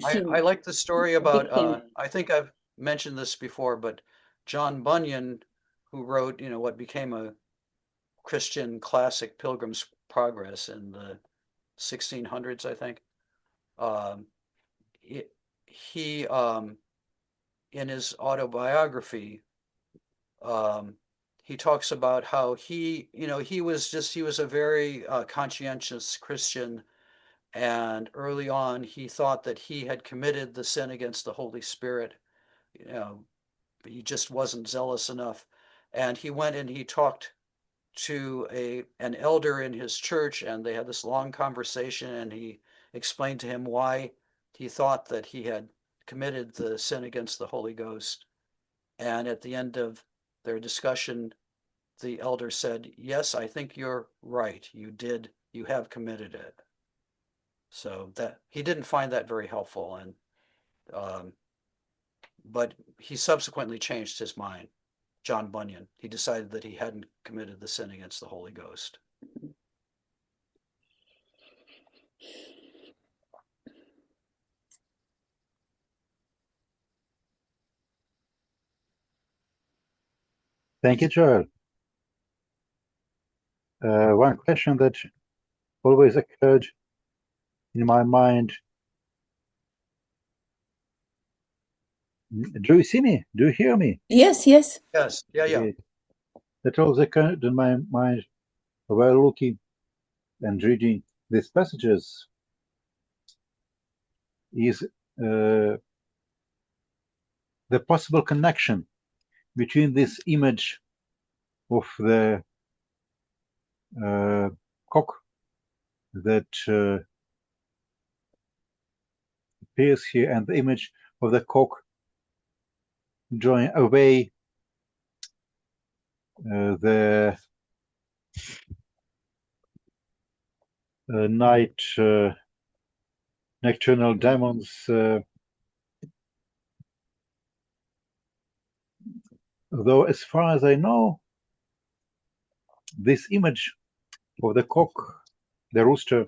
I like the story about, I think I've mentioned this before, but John Bunyan, who wrote, what became a Christian classic Pilgrim's Progress in the 1600s, I think. Um, he in his autobiography, he talks about how he was a very conscientious Christian, and early on he thought that he had committed the sin against the Holy Spirit. You know, he just wasn't zealous enough, and he went and he talked to an elder in his church, and they had this long conversation, and he explained to him why he thought that he had committed the sin against the Holy Ghost. And at the end of their discussion, the elder said, "Yes, I think you're right. You have committed it." So that he didn't find that very helpful, and but he subsequently changed his mind. John Bunyan. He decided that he hadn't committed the sin against the Holy Ghost. Thank you, Joel. One question that always occurred in my mind. Do you see me? Do you hear me? Yes, yes. Yes, yeah. Okay. That always occurred in my mind while looking and reading these passages is the possible connection between this image of the cock that appears here and the image of the cock drawing away the night nocturnal demons, though as far as I know, this image of the cock, the rooster,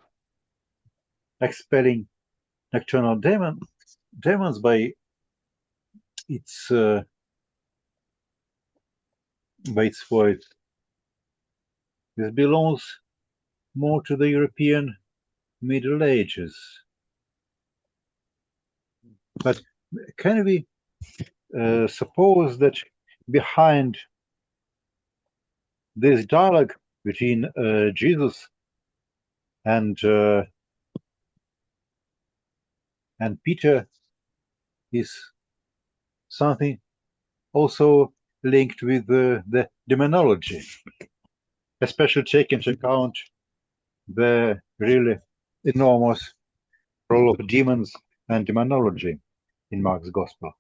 expelling nocturnal demons by its voice, this belongs more to the European Middle Ages. But can we suppose that behind this dialogue between Jesus and Peter is something also linked with the demonology, especially taking into account the really enormous role of demons and demonology in Mark's Gospel?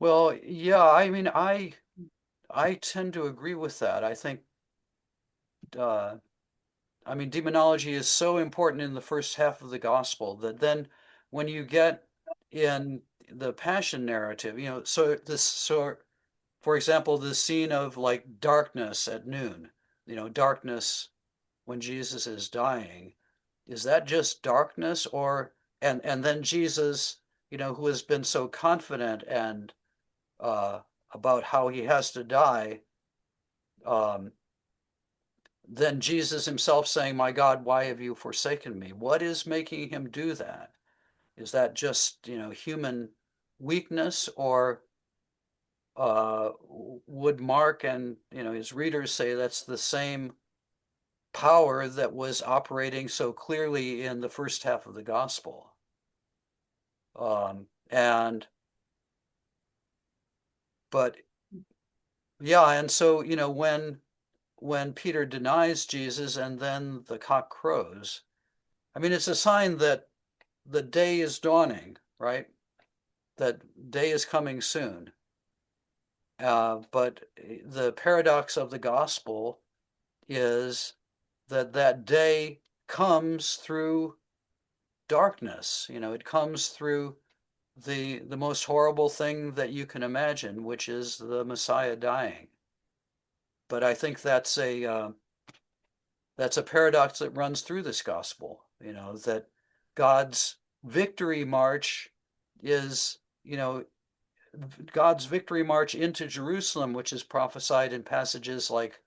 Well, yeah, I mean, I tend to agree with that. I think, I mean, demonology is so important in the first half of the gospel that then when you get in the passion narrative, so for example, the scene of like darkness at noon, darkness when Jesus is dying, is that just darkness, or and then Jesus, who has been so confident and about how he has to die, um, then Jesus himself saying, "My God, why have you forsaken me?" What is making him do that? Is that just, human weakness, or would Mark and, his readers say that's the same power that was operating so clearly in the first half of the gospel? But yeah, and so, when Peter denies Jesus and then the cock crows, I mean, it's a sign that the day is dawning, right? That day is coming soon. But the paradox of the gospel is that day comes through darkness. It comes through the most horrible thing that you can imagine, which is the Messiah dying. But I think that's a paradox that runs through this gospel. That God's victory march is, God's victory march into Jerusalem, which is prophesied in passages like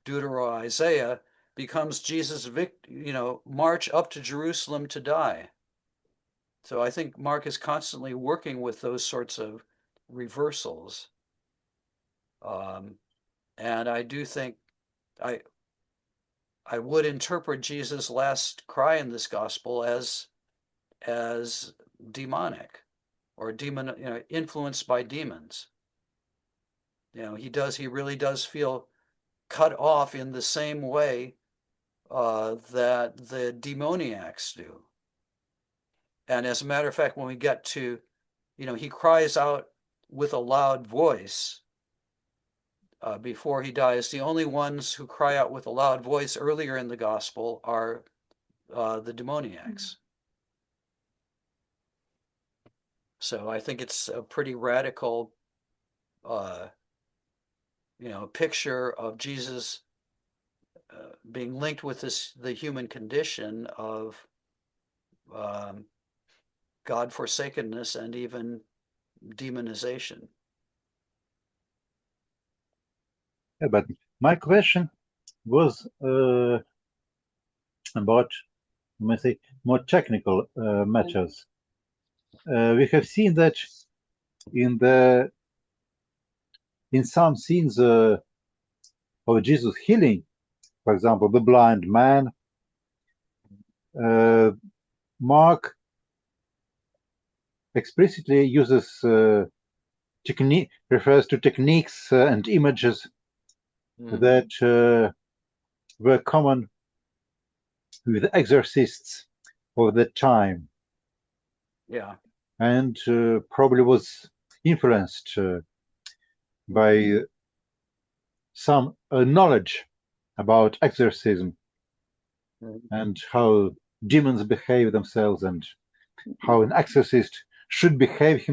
Deuteronomy, Isaiah, becomes Jesus' march up to Jerusalem to die. So I think Mark is constantly working with those sorts of reversals. And I do think I would interpret Jesus' last cry in this gospel as demonic or influenced by demons. He really does feel cut off in the same way that the demoniacs do. And as a matter of fact, when we get to, he cries out with a loud voice before he dies. The only ones who cry out with a loud voice earlier in the gospel are the demoniacs. So I think it's a pretty radical, picture of Jesus being linked with the human condition of God-forsakenness and even demonization. Yeah, but my question was about, let me say, more technical matters. We have seen that in some scenes of Jesus healing, for example, the blind man, Mark explicitly uses refers to techniques and images that were common with exorcists of that time. Yeah. And probably was influenced by some knowledge about exorcism and how demons behave themselves and how an exorcist should behave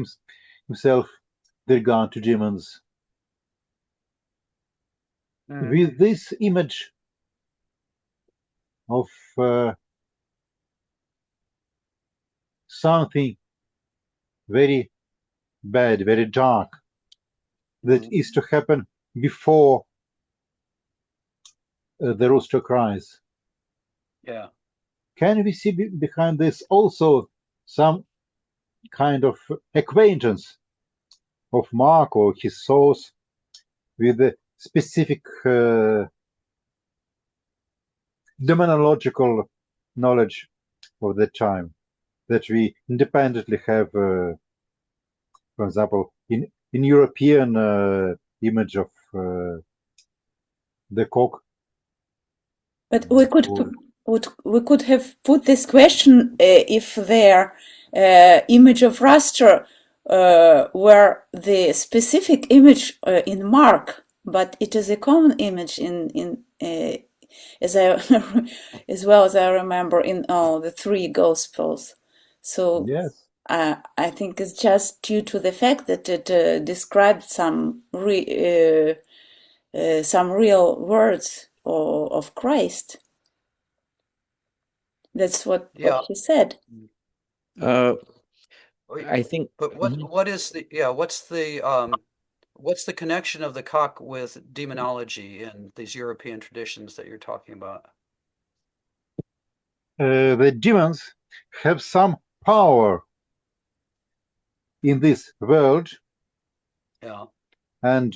himself with regard to demons. With this image of something very bad, very dark, that is to happen before the rooster cries. Yeah. Can we see behind this also some kind of acquaintance of Mark or his source with the specific demonological knowledge of the time that we independently have, for example, in European image of the cock? But we could have put this question if their image of rooster were the specific image in Mark, but it is a common image in as well as I remember in all the three Gospels. So yes. I think it's just due to the fact that it described some real words of Christ. That's what he said. I think. But what's the connection of the cock with demonology and these European traditions that you're talking about? The demons have some power in this world, and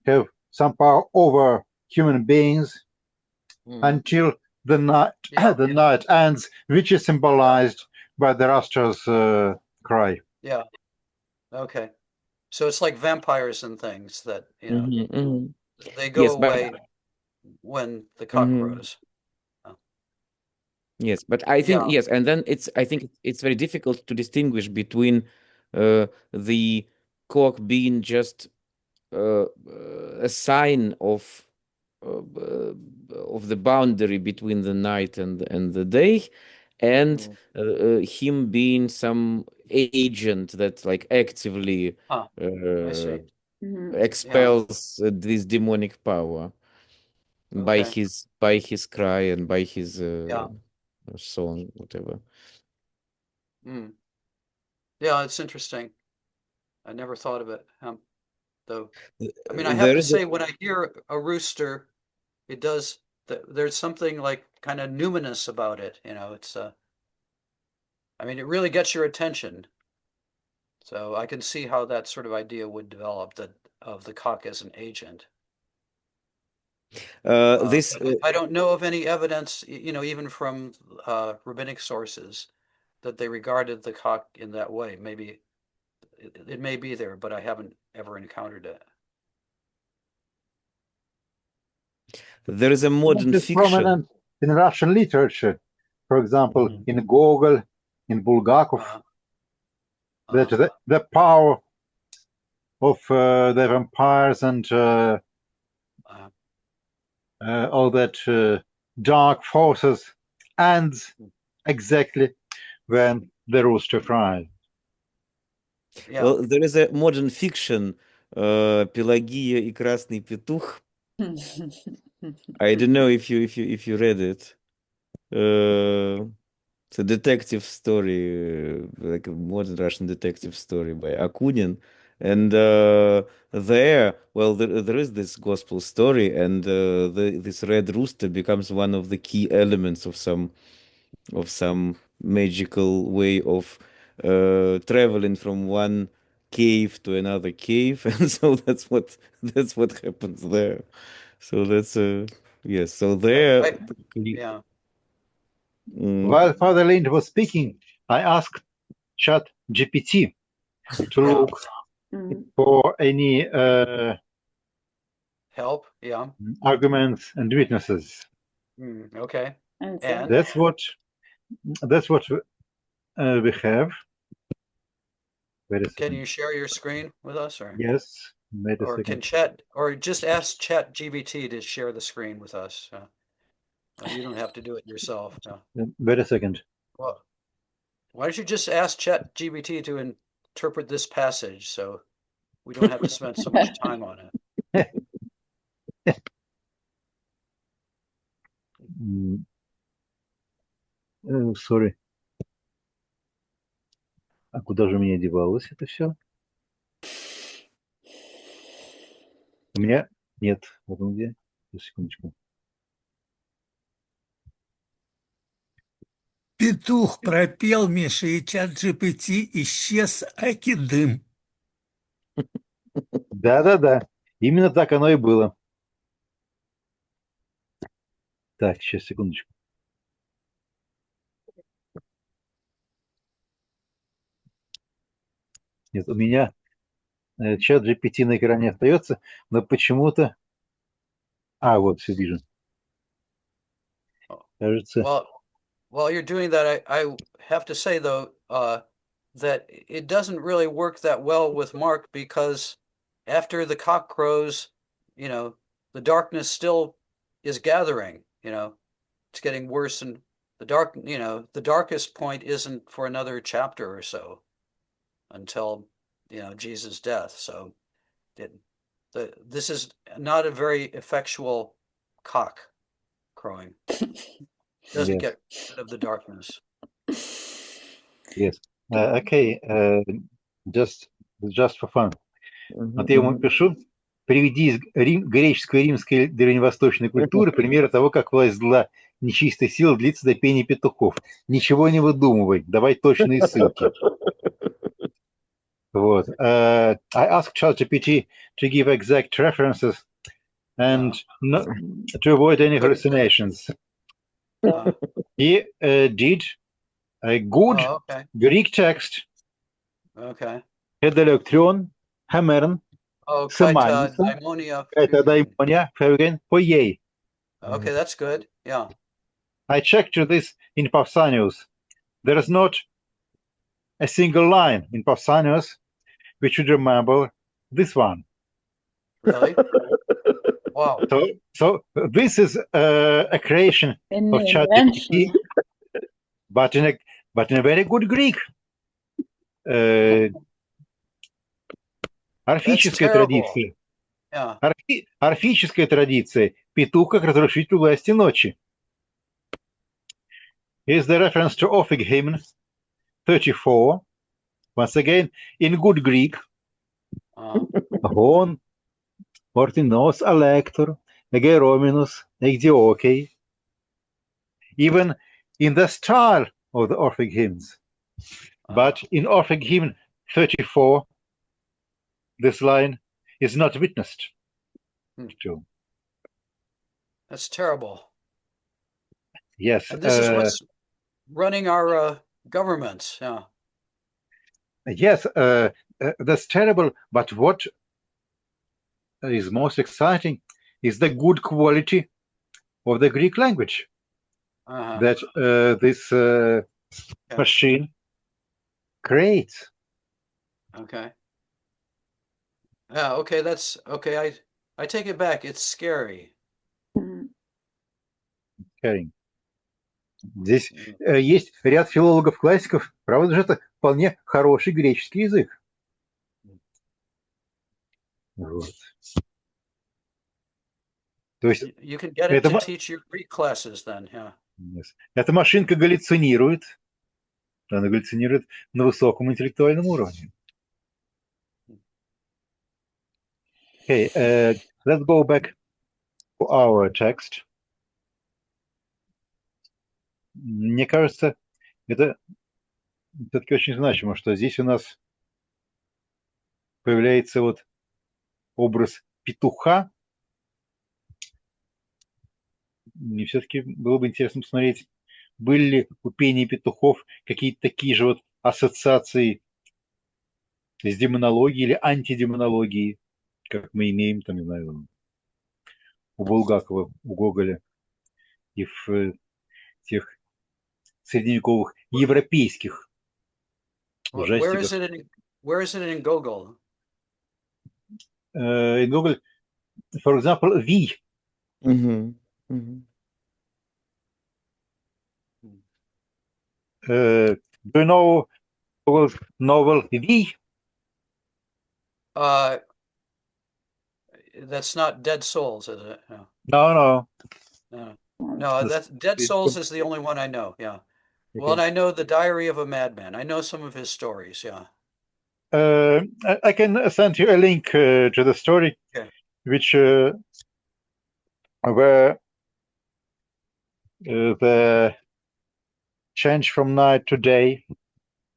have some power over human beings until the night ends, which is symbolized by the rooster's cry. Yeah. Okay. So it's like vampires and things that they go away when the cock crows. Yes, but I think yes, and then I think it's very difficult to distinguish between the cock being just a sign of the boundary between the night and the day, and him being some agent that like actively expels this demonic power by his cry and by his song, whatever. Yeah, it's interesting. I never thought of it. Though, I mean, I have There to is a, say, when I hear a rooster, it does. There's something like kind of numinous about it. It's. I mean, it really gets your attention. So I can see how that sort of idea would develop of the cock as an agent. this I don't know of any evidence, even from rabbinic sources, that they regarded the cock in that way. Maybe it may be there, but I haven't ever encountered it. there is a modern It's fiction. prominent in Russian literature. For example, Mhm. in Gogol, in Bulgakov, that Uh-huh. the power of the vampires and all that dark forces ends exactly when the rooster cries. Yeah. Well, there is a modern fiction, Пелагия и красный петух. I don't know if you read it. It's a detective story, like a modern Russian detective story by Akunin. And there is this gospel story, and this red rooster becomes one of the key elements of some magical way of traveling from one cave to another cave, and so that's what happens there. So that's yes. So there, Yeah. While Father Lind was speaking, I asked Chat GPT to Yeah. look for any Help. Yeah. arguments and witnesses. Okay. And And That's what we have. Wait a can second. you share your screen with us, or Yes, wait a or second. just ask Chat GBT to share the screen with us? You don't have to do it yourself. Wait a second. Well, why don't you just ask Chat GBT to interpret this passage so we don't have to spend so much time on it? Sorry. А куда же у меня девалось это все? У меня нет. Вот он где. Секундочку. Петух пропел, Миша, и чат GPT исчез, аки дым. Да. Именно так оно и было. Так, сейчас, секундочку. Нет, у меня чат GPT на экране остается, но почему-то... вот, все вижу. Кажется... Well, while you're doing that, I have to say, though, that it doesn't really work that well with Mark, because after the cock crows, the darkness still is gathering. It's getting worse, and the darkest point isn't for another chapter or so until, Jesus' death. So this is not a very effectual cock crowing. Doesn't get rid of the darkness. Yes. Okay. Just for fun. Вот я ему пишу, приведи из греческой и римской древневосточной культуры примеры того, как власть зла нечистой силы длится до пения петухов. Ничего не выдумывай, давай точные ссылки. Вот. I asked ChatGPT to give exact references and to avoid any hallucinations. He did a good Greek text. Okay. Hedelektron, Hamern, Kaita daimonia, Feugen, Poiei. Okay, that's good. Yeah. I checked this in Pausanias. There is not a single line in Pausanias which should remember this one. Really? Wow. So this is a creation of ChatGPT, but in a very good Greek. Орфическая традиция. Yeah. Орфическая традиция. Петух как разрушитель власти ночи. Here's the reference to Orphic hymn 34. Once again, in good Greek, Гон, Orthinos, Alector, Egerominus, Egdioke, even in the style of the Orphic hymns. But in Orphic hymn 34, this line is not witnessed to. That's terrible. Yes. And this is what's running our governments. Yeah. Yes, that's terrible. But what is most exciting is the good quality of the Greek language that this machine creates. Okay. Yeah, okay, that's okay. I take it back. It's scary. Okay. Здесь есть ряд филологов-классиков, правда же это вполне хороший греческий язык. Вот. То есть You can get it to teach your Greek classes then, yeah. Эта машинка галлюцинирует, она галлюцинирует на высоком интеллектуальном уровне. Okay, let's go back to our text. Мне кажется, это все-таки очень значимо, что здесь у нас появляется вот образ петуха. И все-таки было бы интересно посмотреть, были ли у пения петухов какие-то такие же вот ассоциации с демонологией или антидемонологией, как мы имеем, там, не знаю, у Булгакова, у Гоголя и в тех средневековых европейских ужастиках. Where is it in Gogol? In Gogol, for example, V. Mm-hmm. Mm-hmm. Do you know Gogol's novel V? That's not Dead Souls, is it? No. No, that's Dead Souls is the only one I know. Yeah. Okay. Well, and I know The Diary of a Madman. I know some of his stories. Yeah. I can send you a link to the story, which where the change from night to day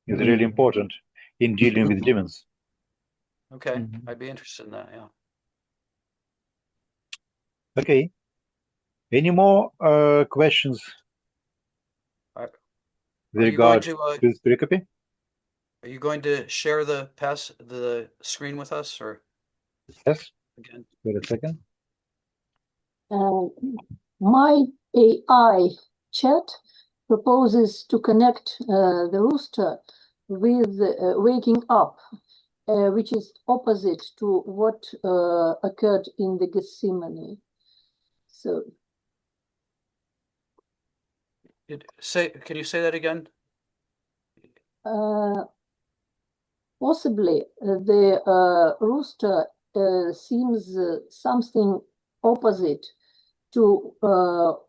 is really important in dealing with demons. Okay, I'd be interested in that. Yeah. Okay. Any more questions with regard to this pericope? Are you going to share the screen with us, or? Yes. Again. Wait a second. My AI chat proposes to connect the rooster with waking up, which is opposite to what occurred in the Gethsemane. So, can you say that again? Possibly the rooster seems something opposite to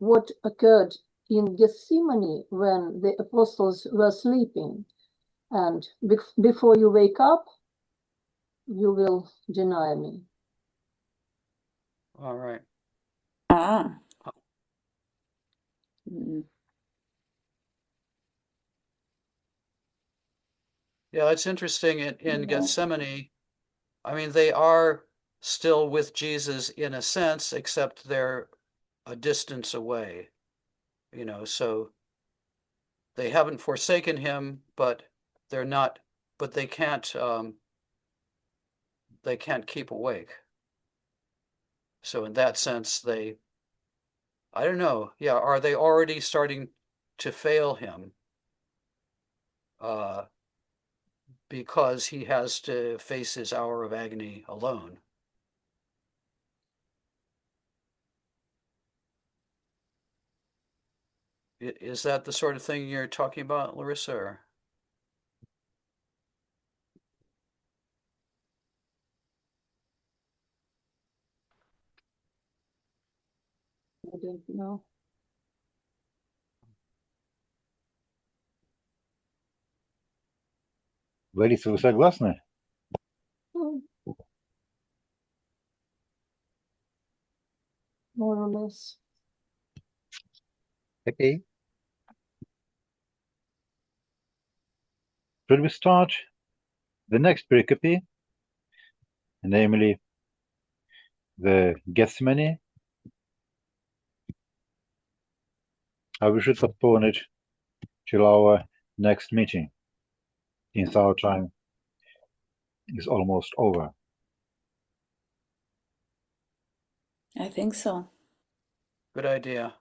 what occurred in Gethsemane when the apostles were sleeping. And before you wake up, you will deny me. All right. Yeah, it's interesting in Gethsemane. I mean, they are still with Jesus in a sense, except they're a distance away, so they haven't forsaken him, but they're not, but they can't keep awake. So in that sense, I don't know. Yeah, are they already starting to fail him? Because he has to face his hour of agony alone. Is that the sort of thing you're talking about, Larissa? Or? I don't know. Лариса, вы согласны? more or less. Okay. Should we start the next pericope, namely the Gethsemane? Or we should postpone it till our next meeting, since our time is almost over. I think so. Good idea.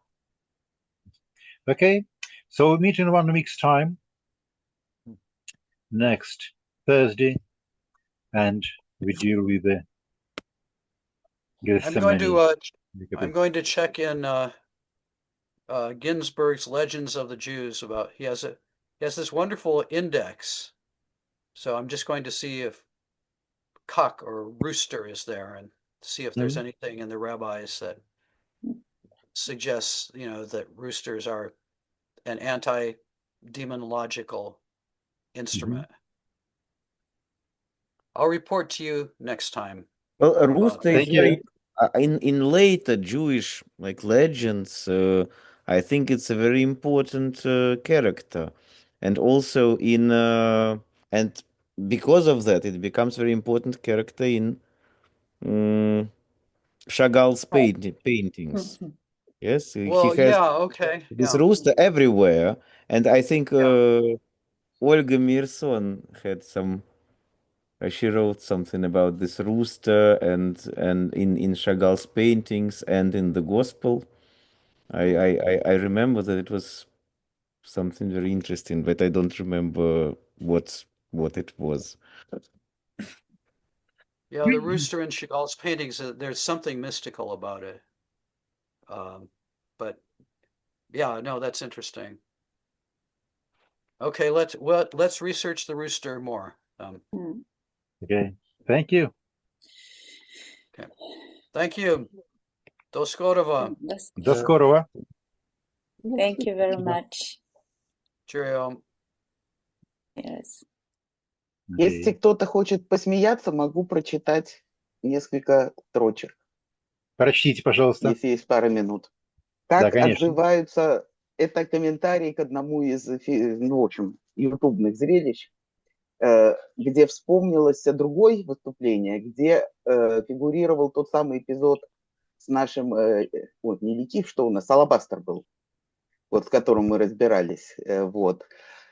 Okay, so we meet in 1 week's time, next Thursday, and we deal with the I'm going Gethsemane. I'm going to check in Ginsburg's Legends of the Jews about he has this wonderful index. So I'm just going to see if cock or rooster is there and see if there's anything in the rabbis that suggests, that roosters are an anti-demonological instrument. I'll report to you next time. Well, a rooster is Thank you. very in later Jewish legends. I think it's a very important character, and also in and because of that, it becomes very important character in Chagall's paintings. Yes, he Well, has yeah, okay. this Yeah. rooster everywhere, and I think Yeah. Olga Mirson had some. She wrote something about this rooster, and in Chagall's paintings and in the Gospel. I remember that it was something very interesting, but I don't remember what it was. Yeah, the rooster in Chagall's paintings, there's something mystical about it. But yeah, no, that's interesting. Okay, let's research the rooster more. Okay, thank you. Okay, thank you. До скорого. До скорого. Thank you very much. Cheerio. Yes. Если кто-то хочет посмеяться, могу прочитать несколько строчек, Прочтите, пожалуйста. если есть пара минут. Да, Как конечно. отзываются... Это комментарий к одному из, в общем, ютубных зрелищ, где вспомнилось другое выступление, где фигурировал тот самый эпизод с нашим... не Ликив, что у нас, Алабастер был, вот, в котором мы разбирались. Вот.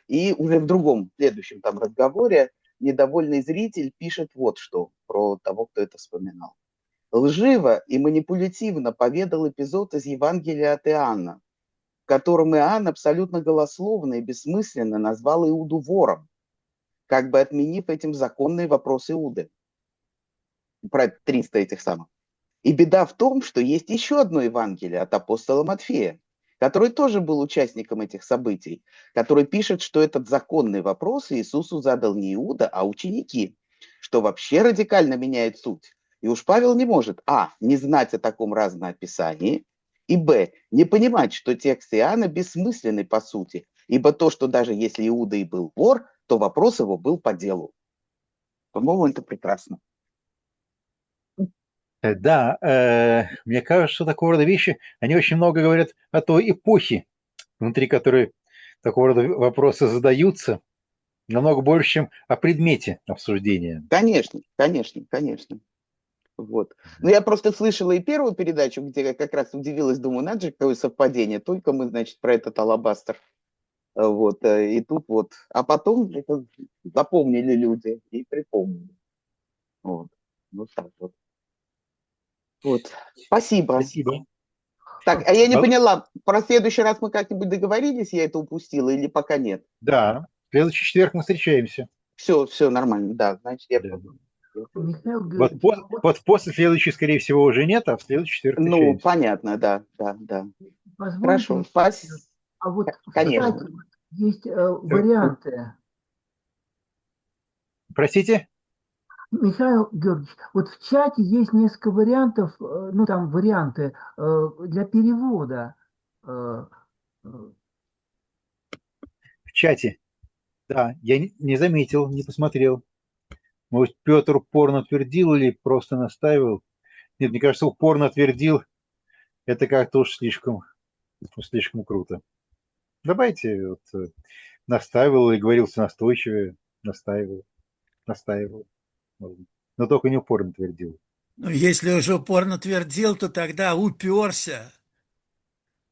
И уже в другом, следующем там разговоре недовольный зритель пишет вот что про того, кто это вспоминал. Лживо и манипулятивно поведал эпизод из Евангелия от Иоанна, в котором Иоанн абсолютно голословно и бессмысленно назвал Иуду вором, как бы отменив этим законные вопросы Иуды. Про 300 этих самых. И беда в том, что есть еще одно Евангелие от апостола Матфея, который тоже был участником этих событий, который пишет, что этот законный вопрос Иисусу задал не Иуда, а ученики, что вообще радикально меняет суть. И уж Павел не может, не знать о таком разноописании, и, не понимать, что текст Иоанна бессмысленный по сути, ибо то, что даже если Иуда и был вор, то вопрос его был по делу. По-моему, это прекрасно. Да, мне кажется, что такого рода вещи, они очень много говорят о той эпохе, внутри которой такого рода вопросы задаются, намного больше, чем о предмете обсуждения. Конечно, конечно, конечно. Вот. Но я просто слышала и первую передачу, где я как раз удивилась, думаю, надо же, какое совпадение, только мы, значит, про этот алабастер. Вот, и тут вот. А потом это запомнили люди и припомнили. Вот. Вот так вот. Вот. Спасибо. Спасибо. Так, а я не поняла, про следующий раз мы как-нибудь договорились, я это упустила или пока нет? Да, в следующий четверг мы встречаемся. Все нормально, да, значит, я... Да. Михаил Вот, Георгиевич, вот после следующей, скорее всего, уже нет, а в следующий четверг Ну, встречаемся. понятно, да. позвольте, Хорошо, спасибо. а вот в Конечно. чате есть варианты. Простите? Михаил Георгиевич, вот в чате есть несколько вариантов, варианты для перевода. В чате. Да, я не заметил, не посмотрел. Может, Петр упорно твердил или просто настаивал? Нет, мне кажется, упорно твердил это как-то уж слишком круто. Давайте, вот, настаивал и говорился настойчивее, настаивал. Но только не упорно твердил. Ну, если уже упорно твердил, то тогда уперся.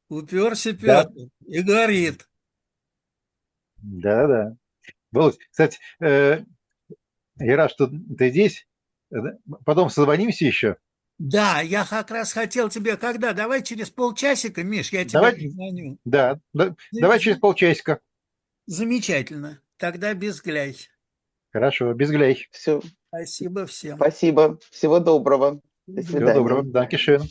Уперся Да, Петр и говорит. да. Володь, кстати, я рад, что ты здесь. Потом созвонимся еще. Да, я как раз хотел тебе когда? Давай через полчасика, Миш, я тебе Давай, позвоню. давай через полчасика. Замечательно. Тогда без гляй. Хорошо, без гляй. Все, Спасибо всем. спасибо. Всего доброго. До Всего доброго. свидания. Dankeschön.